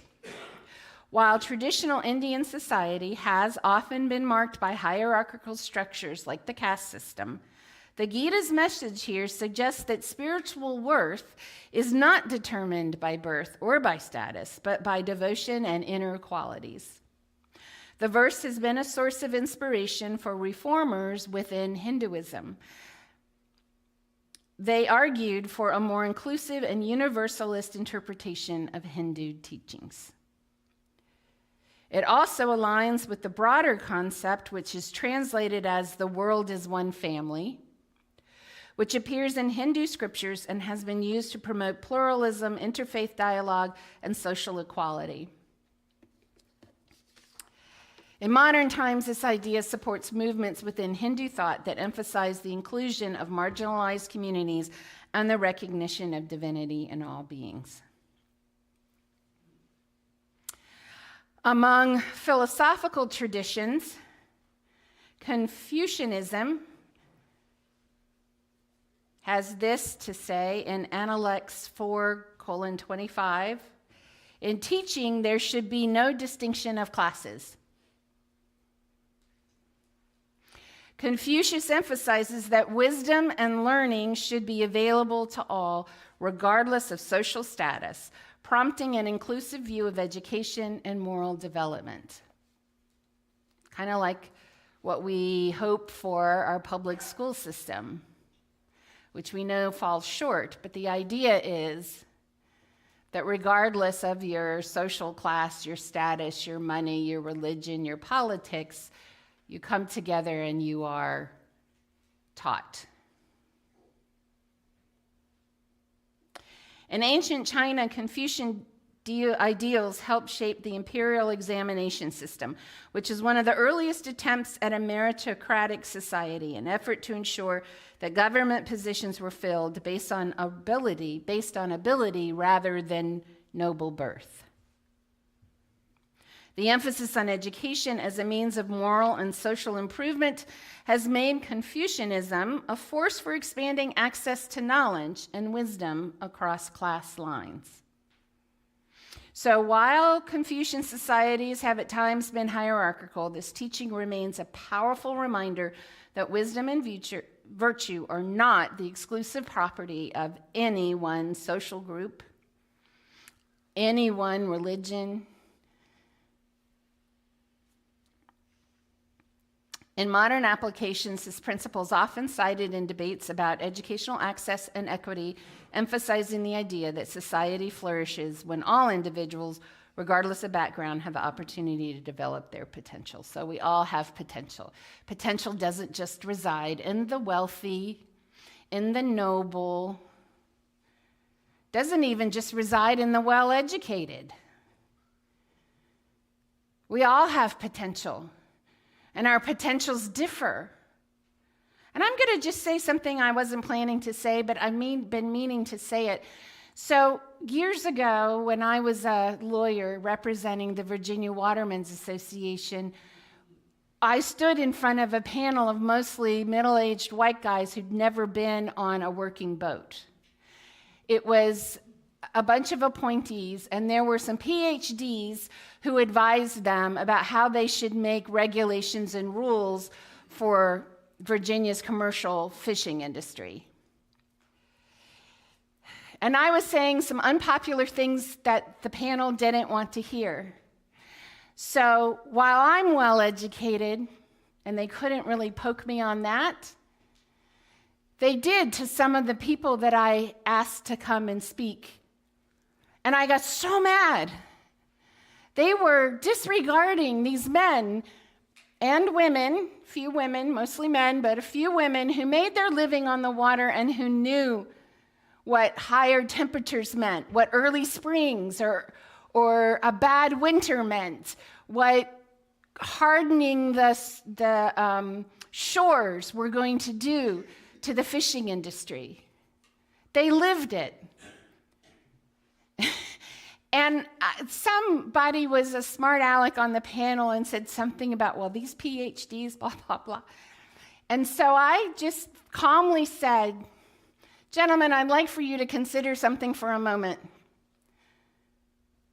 While traditional Indian society has often been marked by hierarchical structures like the caste system, the Gita's message here suggests that spiritual worth is not determined by birth or by status, but by devotion and inner qualities. The verse has been a source of inspiration for reformers within Hinduism. They argued for a more inclusive and universalist interpretation of Hindu teachings. It also aligns with the broader concept, which is translated as the world is one family, which appears in Hindu scriptures and has been used to promote pluralism, interfaith dialogue, and social equality. In modern times, this idea supports movements within Hindu thought that emphasize the inclusion of marginalized communities and the recognition of divinity in all beings. Among philosophical traditions, Confucianism has this to say in Analects 4:25, in teaching there should be no distinction of classes. Confucius emphasizes that wisdom and learning should be available to all, regardless of social status, prompting an inclusive view of education and moral development. Kind of like what we hope for our public school system, which we know falls short, but the idea is that regardless of your social class, your status, your money, your religion, your politics, you come together and you are taught. In ancient China, Confucian ideals helped shape the imperial examination system, which is one of the earliest attempts at a meritocratic society, an effort to ensure that government positions were filled based on ability rather than noble birth. The emphasis on education as a means of moral and social improvement has made Confucianism a force for expanding access to knowledge and wisdom across class lines. So while Confucian societies have at times been hierarchical, this teaching remains a powerful reminder that wisdom and virtue are not the exclusive property of any one social group, any one religion. In modern applications, this principle is often cited in debates about educational access and equity, emphasizing the idea that society flourishes when all individuals, regardless of background, have the opportunity to develop their potential. So we all have potential. Potential doesn't just reside in the wealthy, in the noble, doesn't even just reside in the well-educated. We all have potential. And our potentials differ. And I'm going to just say something I wasn't planning to say, but I've been meaning to say it. So years ago, when I was a lawyer representing the Virginia Watermen's Association, I stood in front of a panel of mostly middle-aged white guys who'd never been on a working boat. It was a bunch of appointees, and there were some PhDs who advised them about how they should make regulations and rules for Virginia's commercial fishing industry. And I was saying some unpopular things that the panel didn't want to hear. So while I'm well educated, and they couldn't really poke me on that, they did to some of the people that I asked to come and speak. And I got so mad. They were disregarding these men and women, few women, mostly men, but a few women who made their living on the water and who knew what higher temperatures meant, what early springs or a bad winter meant, what hardening the shores were going to do to the fishing industry. They lived it. And somebody was a smart aleck on the panel and said something about, well, these PhDs, blah, blah, blah. And so I just calmly said, gentlemen, I'd like for you to consider something for a moment.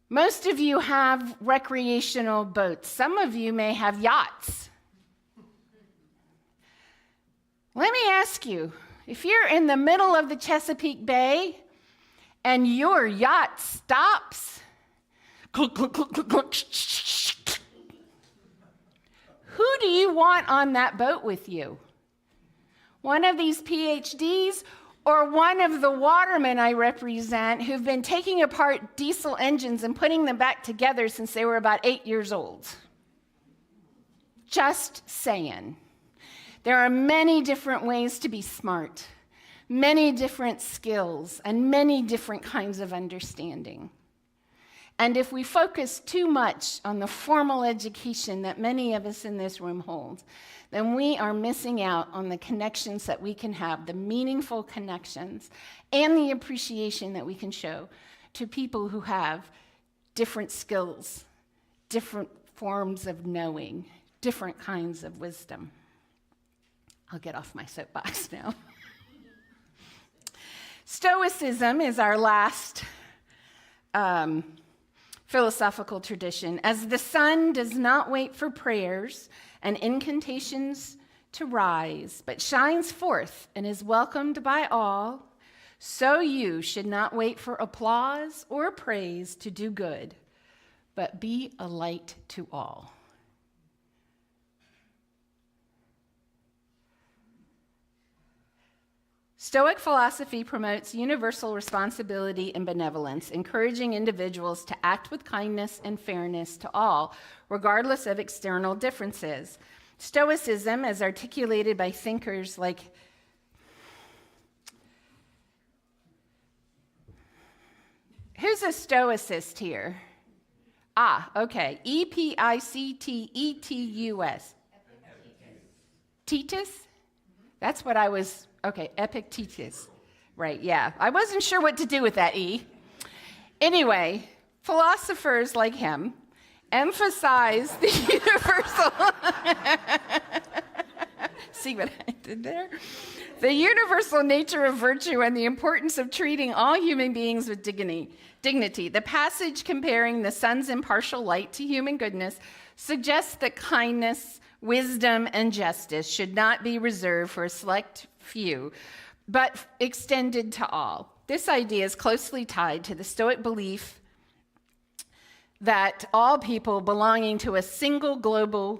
Most of you have recreational boats. Some of you may have yachts. Let me ask you, if you're in the middle of the Chesapeake Bay and your yacht stops, who do you want on that boat with you? One of these PhDs or one of the watermen I represent who've been taking apart diesel engines and putting them back together since they were about 8 years old? Just saying. There are many different ways to be smart, many different skills, and many different kinds of understanding. And if we focus too much on the formal education that many of us in this room hold, then we are missing out on the connections that we can have, the meaningful connections, and the appreciation that we can show to people who have different skills, different forms of knowing, different kinds of wisdom. I'll get off my soapbox now. Stoicism is our last philosophical tradition. As the sun does not wait for prayers and incantations to rise, but shines forth and is welcomed by all, so you should not wait for applause or praise to do good, but be a light to all. Stoic philosophy promotes universal responsibility and benevolence, encouraging individuals to act with kindness and fairness to all, regardless of external differences. Stoicism, as articulated by thinkers like Who's a stoicist here? Ah, okay. Epictetus. Titus? That's what I was, okay, Epictetus. Right, yeah. I wasn't sure what to do with that E. Anyway, philosophers like him emphasize the universal. See what I did there? The universal nature of virtue and the importance of treating all human beings with dignity. The passage comparing the sun's impartial light to human goodness suggests that kindness, wisdom, and justice should not be reserved for a select few, but extended to all. This idea is closely tied to the Stoic belief that all people belong to a single global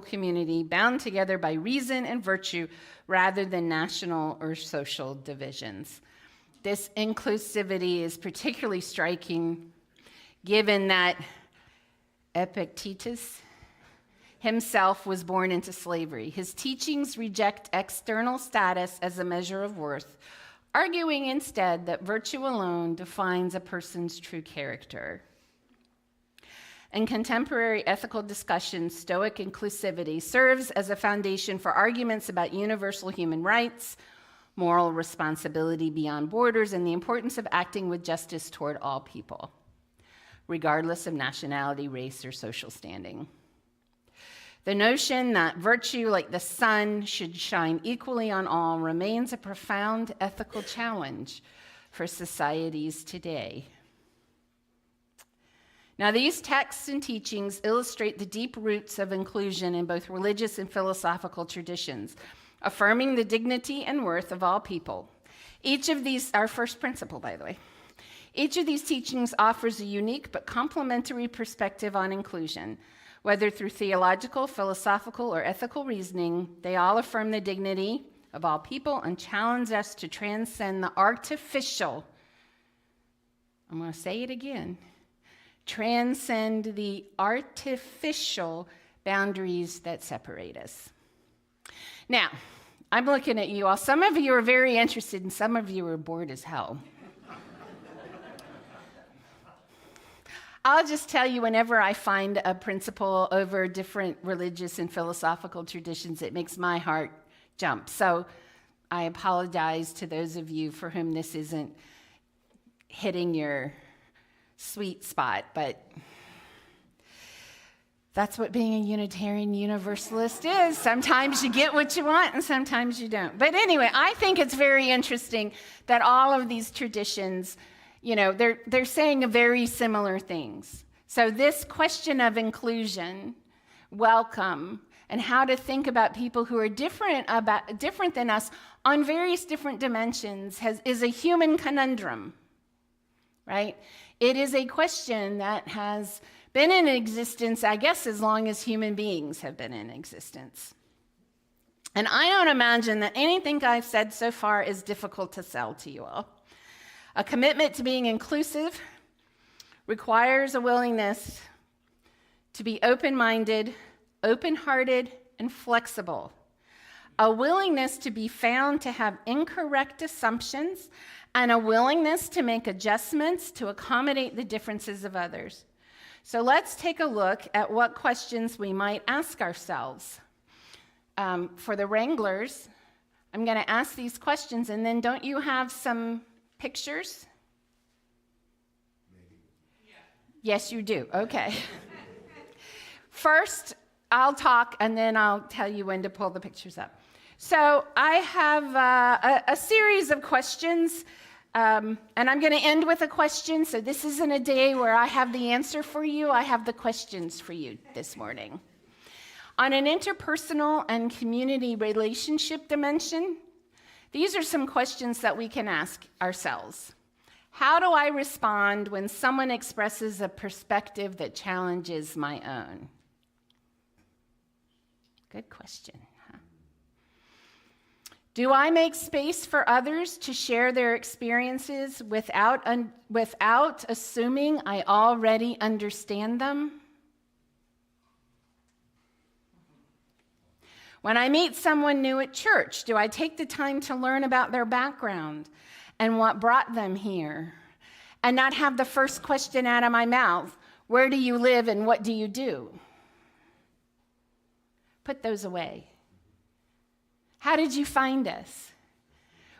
community bound together by reason and virtue rather than national or social divisions. This inclusivity is particularly striking given that Epictetus himself was born into slavery. His teachings reject external status as a measure of worth, arguing instead that virtue alone defines a person's true character. In contemporary ethical discussions, Stoic inclusivity serves as a foundation for arguments about universal human rights, moral responsibility beyond borders, and the importance of acting with justice toward all people, regardless of nationality, race, or social standing. The notion that virtue, like the sun, should shine equally on all remains a profound ethical challenge for societies today. Now, these texts and teachings illustrate the deep roots of inclusion in both religious and philosophical traditions, affirming the dignity and worth of all people. Each of these, our first principle, by the way, each of these teachings offers a unique but complementary perspective on inclusion. Whether through theological, philosophical, or ethical reasoning, they all affirm the dignity of all people and challenge us to transcend the artificial, I'm going to say it again, transcend the artificial boundaries that separate us. Now, I'm looking at you all. Some of you are very interested and some of you are bored as hell. I'll just tell you, whenever I find a principle over different religious and philosophical traditions, it makes my heart jump. So I apologize to those of you for whom this isn't hitting your sweet spot, but that's what being a Unitarian Universalist is. Sometimes you get what you want and sometimes you don't. But anyway, I think it's very interesting that all of these traditions, they're saying very similar things. So this question of inclusion, welcome, and how to think about people who are different than us on various different dimensions is a human conundrum, right? It is a question that has been in existence, I guess, as long as human beings have been in existence. And I don't imagine that anything I've said so far is difficult to sell to you all. A commitment to being inclusive requires a willingness to be open-minded, open-hearted, and flexible. A willingness to be found to have incorrect assumptions, and a willingness to make adjustments to accommodate the differences of others. So let's take a look at what questions we might ask ourselves. For the Wranglers, I'm going to ask these questions, and then don't you have some pictures? Maybe. Yeah. Yes, you do. Okay. First, I'll talk, and then I'll tell you when to pull the pictures up. So I have a series of questions, and I'm going to end with a question. So this isn't a day where I have the answer for you. I have the questions for you this morning. On an interpersonal and community relationship dimension, these are some questions that we can ask ourselves. How do I respond when someone expresses a perspective that challenges my own? Good question. Huh? Do I make space for others to share their experiences without assuming I already understand them? When I meet someone new at church, do I take the time to learn about their background and what brought them here? and not have the first question out of my mouth, where do you live and what do you do? Put those away. How did you find us?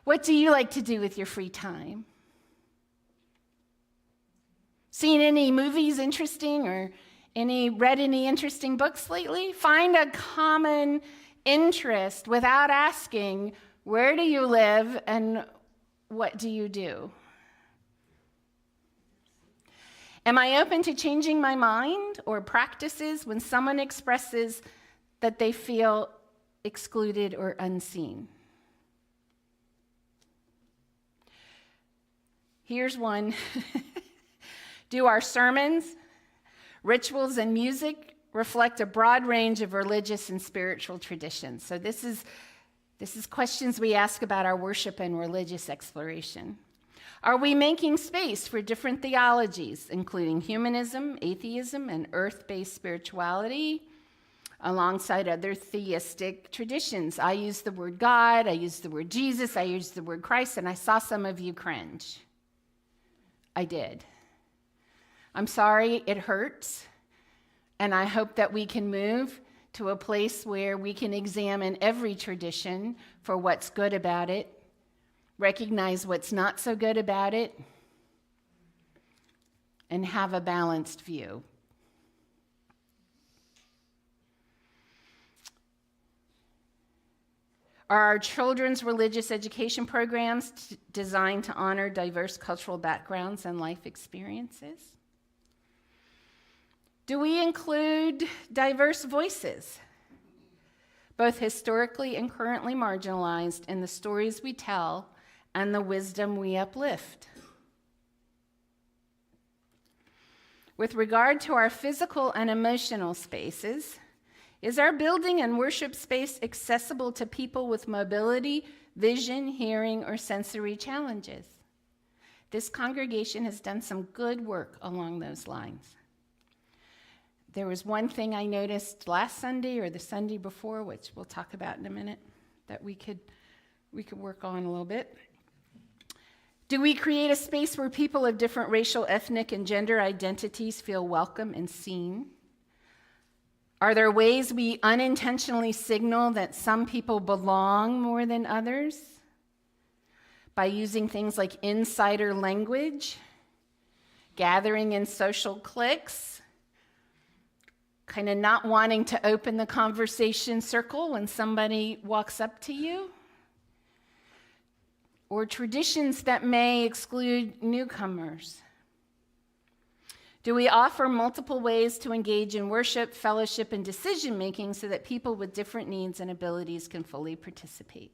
What do you like to do with your free time? Seen any movies interesting or read any interesting books lately? Find a common interest without asking, where do you live and what do you do? Am I open to changing my mind or practices when someone expresses that they feel excluded or unseen? Here's one. Do our sermons, rituals, and music reflect a broad range of religious and spiritual traditions? So this is questions we ask about our worship and religious exploration. Are we making space for different theologies, including humanism, atheism, and earth-based spirituality, alongside other theistic traditions? I use the word God, I use the word Jesus, I use the word Christ, and I saw some of you cringe. I did. I'm sorry, it hurts, and I hope that we can move to a place where we can examine every tradition for what's good about it, recognize what's not so good about it, and have a balanced view. Are our children's religious education programs designed to honor diverse cultural backgrounds and life experiences? Do we include diverse voices, both historically and currently marginalized, in the stories we tell and the wisdom we uplift? With regard to our physical and emotional spaces, is our building and worship space accessible to people with mobility, vision, hearing, or sensory challenges? This congregation has done some good work along those lines. There was one thing I noticed last Sunday or the Sunday before, which we'll talk about in a minute, that we could work on a little bit. Do we create a space where people of different racial, ethnic, and gender identities feel welcome and seen? Are there ways we unintentionally signal that some people belong more than others? By using things like insider language, gathering in social cliques, kind of not wanting to open the conversation circle when somebody walks up to you? Or traditions that may exclude newcomers? Do we offer multiple ways to engage in worship, fellowship, and decision-making so that people with different needs and abilities can fully participate?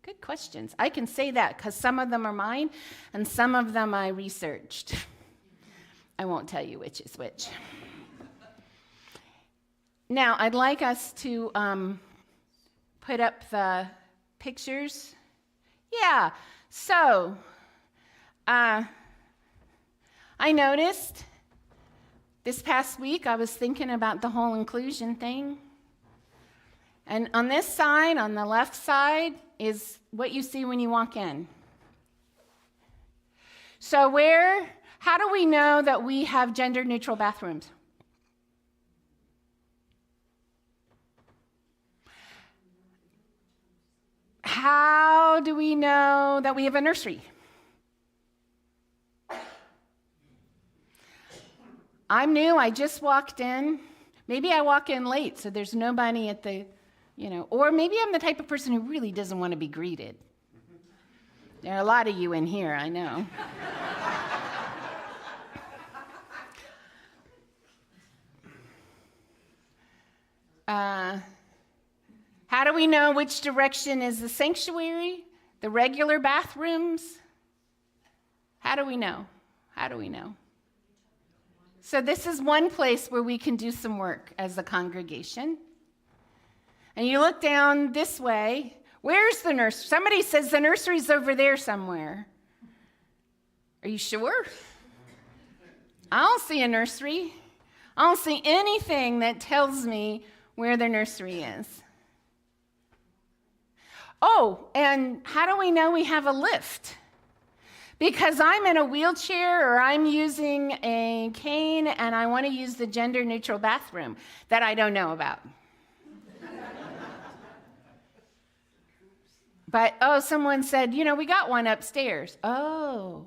Good questions. I can say that because some of them are mine and some of them I researched. I won't tell you which is which. Now, I'd like us to put up the pictures. Yeah, so I noticed this past week I was thinking about the whole inclusion thing. And on this side, on the left side, is what you see when you walk in. So how do we know that we have gender-neutral bathrooms? How do we know that we have a nursery? I'm new, I just walked in. Maybe I walk in late, so there's nobody at the, or maybe I'm the type of person who really doesn't want to be greeted. There are a lot of you in here, I know. How do we know which direction is the sanctuary, the regular bathrooms? How do we know? How do we know? So this is one place where we can do some work as a congregation. And you look down this way. Where's the nursery? Somebody says the nursery's over there somewhere. Are you sure? I don't see a nursery. I don't see anything that tells me where the nursery is. Oh, and how do we know we have a lift? because I'm in a wheelchair or I'm using a cane and I want to use the gender neutral bathroom that I don't know about. But, oh, someone said, you know, we got one upstairs. Oh.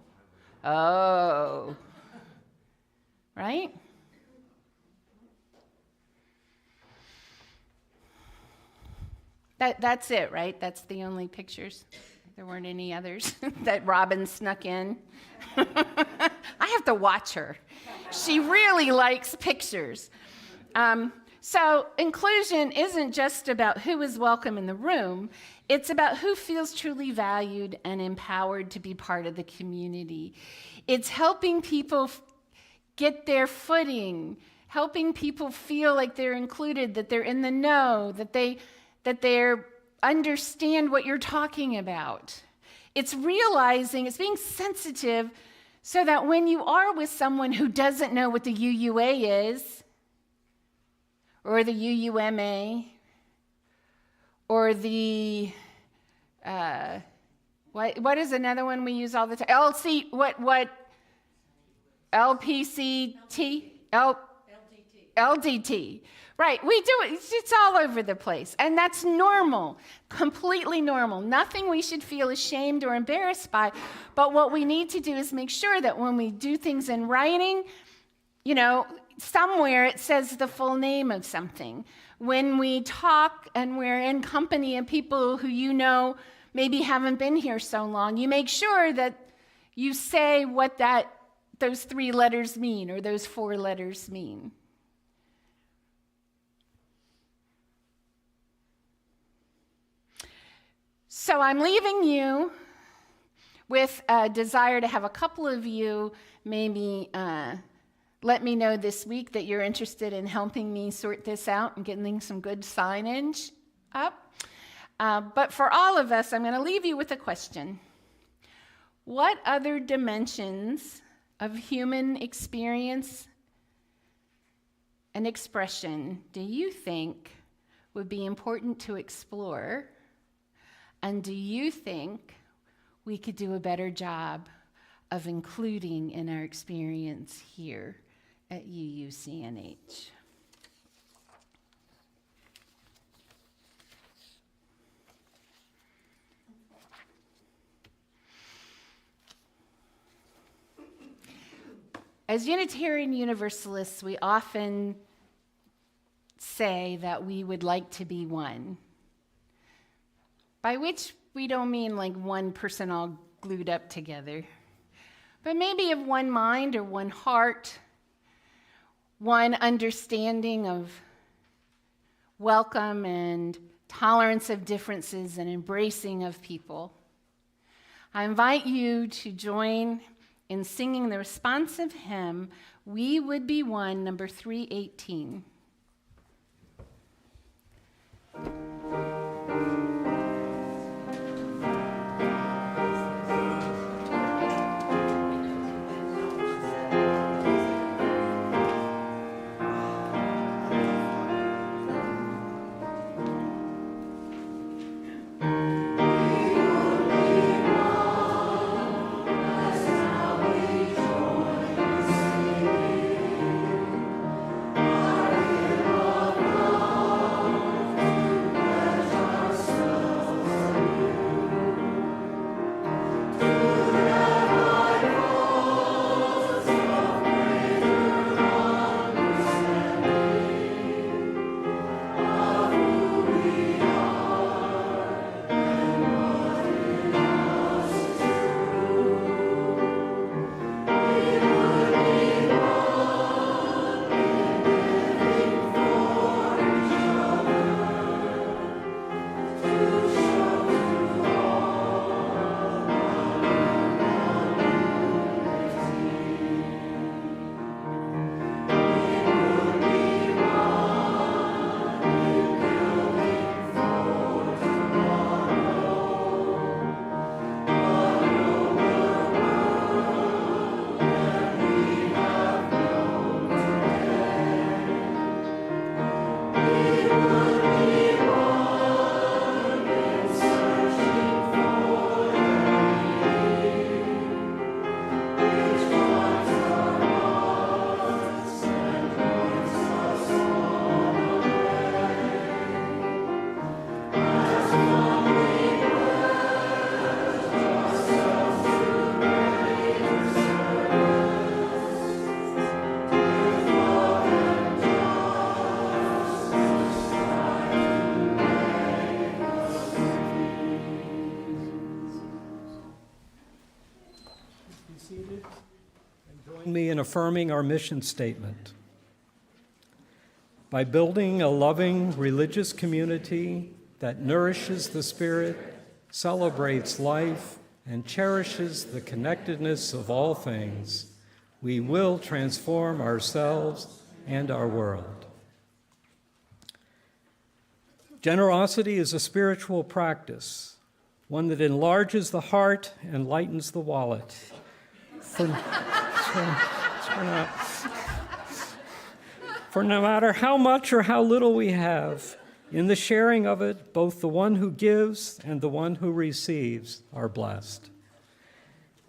Right? That's it, right? That's the only pictures. There weren't any others that Robin snuck in. I have to watch her. She really likes pictures. So inclusion isn't just about who is welcome in the room. It's about who feels truly valued and empowered to be part of the community. It's helping people get their footing, helping people feel like they're included, that they're in the know, that they understand what you're talking about. It's realizing, it's being sensitive so that when you are with someone who doesn't know what the UUA is, or the UUMA, or the, what is another one we use all the time? LPCT? LDT. Right, we do it. It's all over the place. And that's normal, completely normal. Nothing we should feel ashamed or embarrassed by. But what we need to do is make sure that when we do things in writing, you know, somewhere it says the full name of something. When we talk and we're in company of people who you know maybe haven't been here so long, you make sure that you say what those 3 letters mean or those 4 letters mean. So I'm leaving you with a desire to have a couple of you maybe let me know this week that you're interested in helping me sort this out and getting some good signage up. But for all of us, I'm going to leave you with a question. What other dimensions of human experience and expression do you think would be important to explore? And do you think we could do a better job of including in our experience here at UUCNH? As Unitarian Universalists, we often say that we would like to be one, by which we don't mean like one person all glued up together, but maybe of one mind or one heart, one understanding of welcome and tolerance of differences and embracing of people. I invite you to join in singing the responsive hymn, We Would Be One, number 318. Amen. affirming our mission statement. By building a loving religious community that nourishes the spirit, celebrates life, and cherishes the connectedness of all things, we will transform ourselves and our world. Generosity is a spiritual practice, one that enlarges the heart and lightens the wallet. For no matter how much or how little we have, in the sharing of it, both the one who gives and the one who receives are blessed.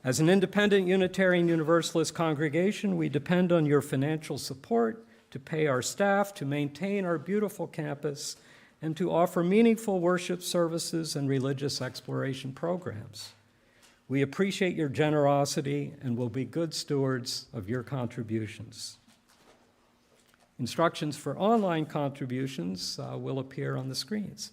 As an independent Unitarian Universalist congregation, we depend on your financial support to pay our staff, to maintain our beautiful campus, and to offer meaningful worship services and religious exploration programs. We appreciate your generosity and will be good stewards of your contributions. Instructions for online contributions will appear on the screens.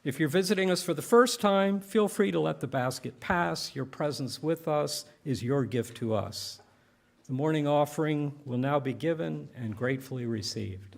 If you're visiting us for the first time, feel free to let the basket pass. Your presence with us is your gift to us. The morning offering will now be given and gratefully received.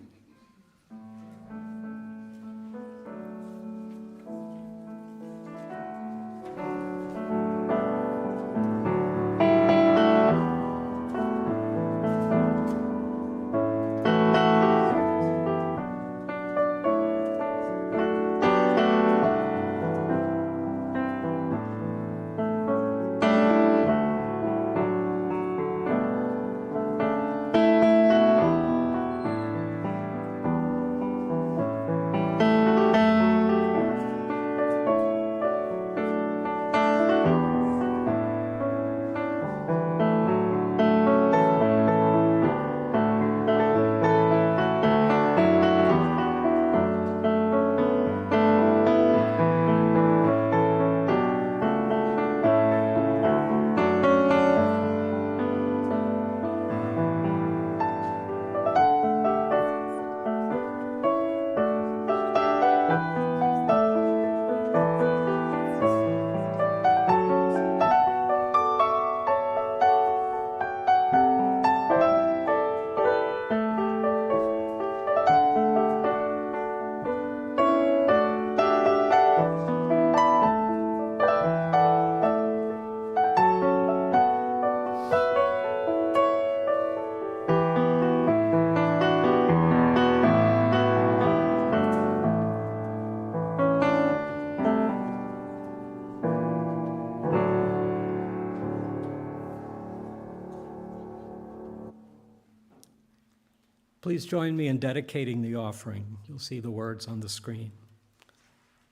Please join me in dedicating the offering. You'll see the words on the screen.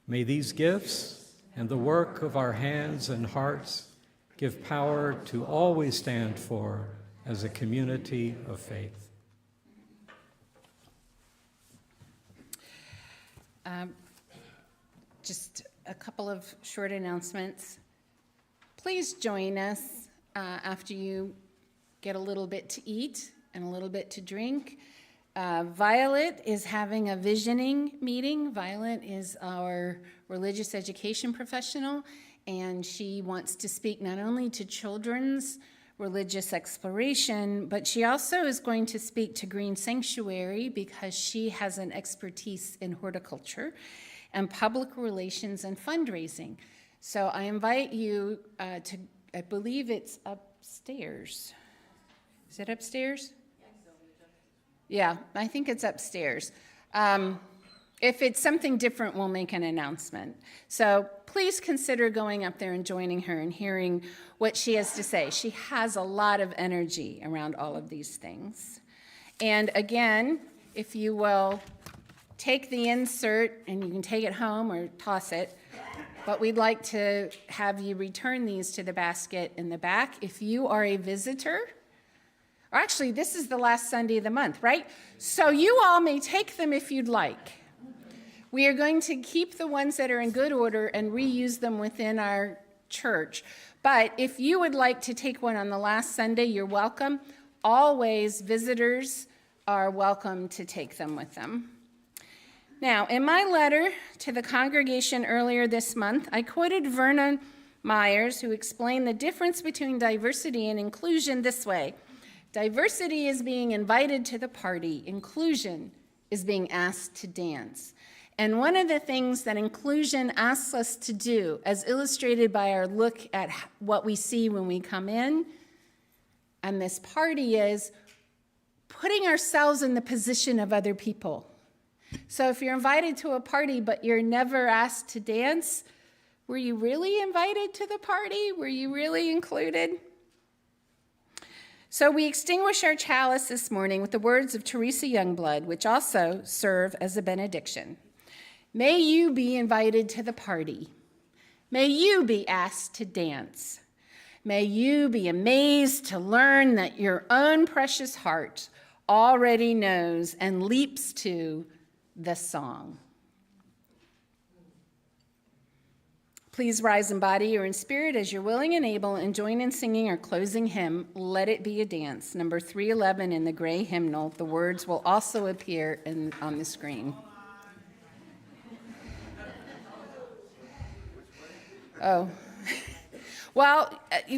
May these gifts and the work of our hands and hearts give power to all we stand for as a community of faith. Just a couple of short announcements. Please join us after you get a little bit to eat and a little bit to drink. Violet is having a visioning meeting. Violet is our religious education professional, and she wants to speak not only to children's religious exploration, but she also is going to speak to Green Sanctuary because she has an expertise in horticulture and public relations and fundraising. So I invite you to, I believe it's upstairs. Is it upstairs? Yeah, I think it's upstairs. If it's something different, we'll make an announcement. So please consider going up there and joining her and hearing what she has to say. She has a lot of energy around all of these things. And again, if you will take the insert, and you can take it home or toss it, but we'd like to have you return these to the basket in the back. If you are a visitor, or actually, this is the last Sunday of the month, right? So you all may take them if you'd like. We are going to keep the ones that are in good order and reuse them within our church. But if you would like to take one on the last Sunday, you're welcome. Always, visitors are welcome to take them with them. Now, in my letter to the congregation earlier this month, I quoted Vernon Myers, who explained the difference between diversity and inclusion this way. Diversity is being invited to the party. Inclusion is being asked to dance. And one of the things that inclusion asks us to do, as illustrated by our look at what we see when we come in on this party, is putting ourselves in the position of other people. So if you're invited to a party but you're never asked to dance, were you really invited to the party? Were you really included? So we extinguish our chalice this morning with the words of Teresa Youngblood, which also serve as a benediction. May you be invited to the party. May you be asked to dance. May you be amazed to learn that your own precious heart already knows and leaps to the song. Please rise in body or in spirit as you're willing and able, and join in singing our closing hymn, Let It Be a Dance, number 311 in the gray hymnal. The words will also appear on the screen. Oh, well,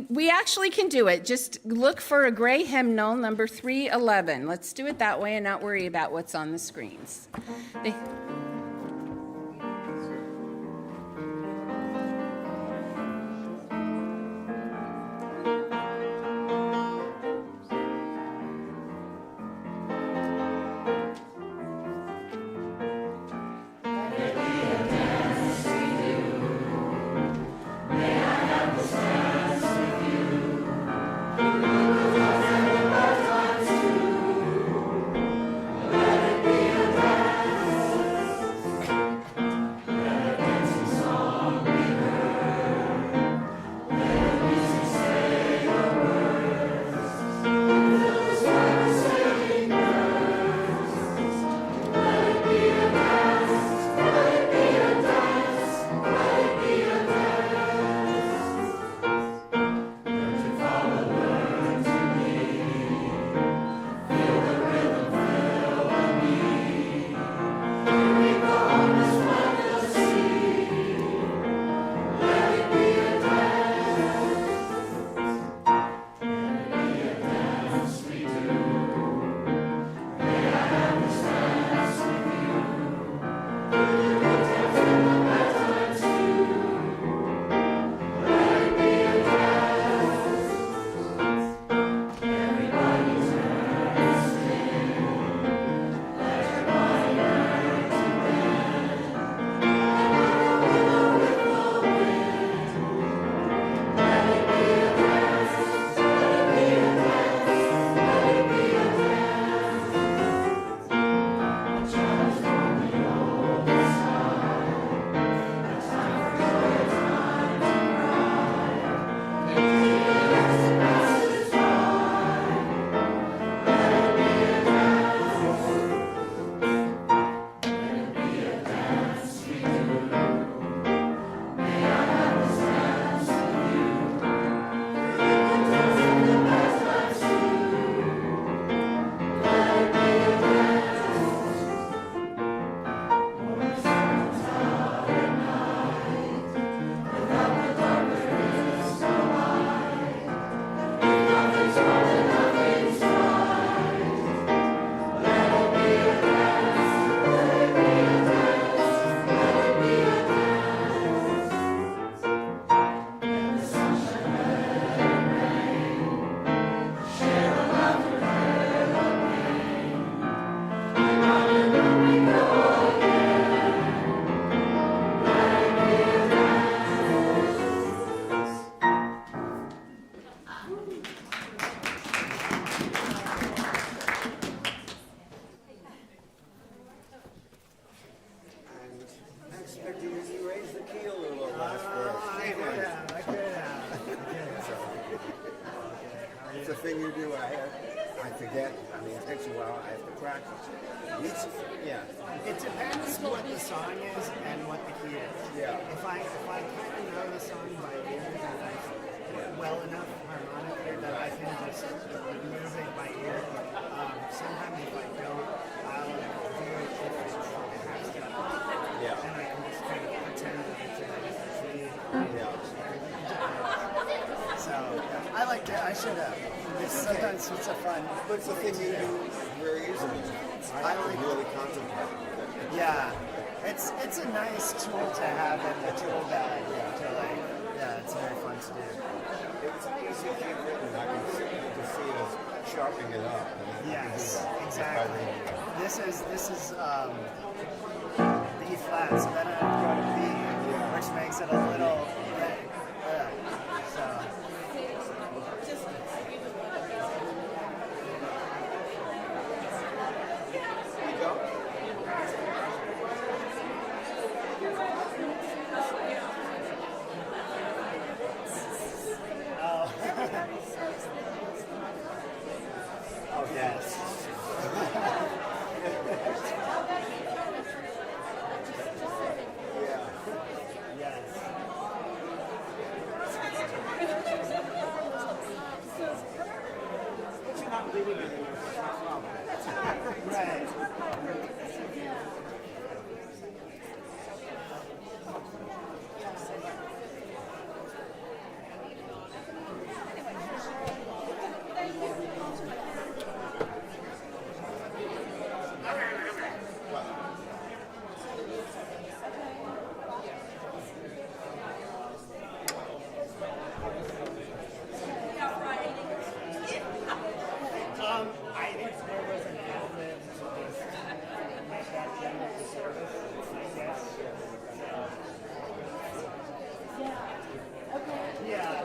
we actually can do it. Just look for a gray hymnal, number 311. Let's do it that way and not worry about what's on the screens. It's a thing you do. I forget. I mean, it takes a while. I have to practice. Yeah. It depends what the song is and what the key is. Yeah. If I kind of know the song by ear, well enough harmonically that I can just move it by ear. Sometimes if I don't, I'll do it if it has to. Yeah. And I can just kind of pretend that it's in a different key. Yeah. So I like to. I should have. sometimes it's a fun. But it's a thing you do very easily. I don't really contemplate it. Yeah, it's a nice tool to have in the tool bag. To like, yeah, it's very fun to do. It's easy to keep written. I can see it as sharpening it up. And I can do Yes, that. exactly. This is B flat, so then I go to B, which makes it a little. So. Oh, yes. Yes. But you're not reading it anymore. It's not wrong. Right. I think there was an ad-lib to just make that the end of the service, I guess. Yeah. Okay. Yeah.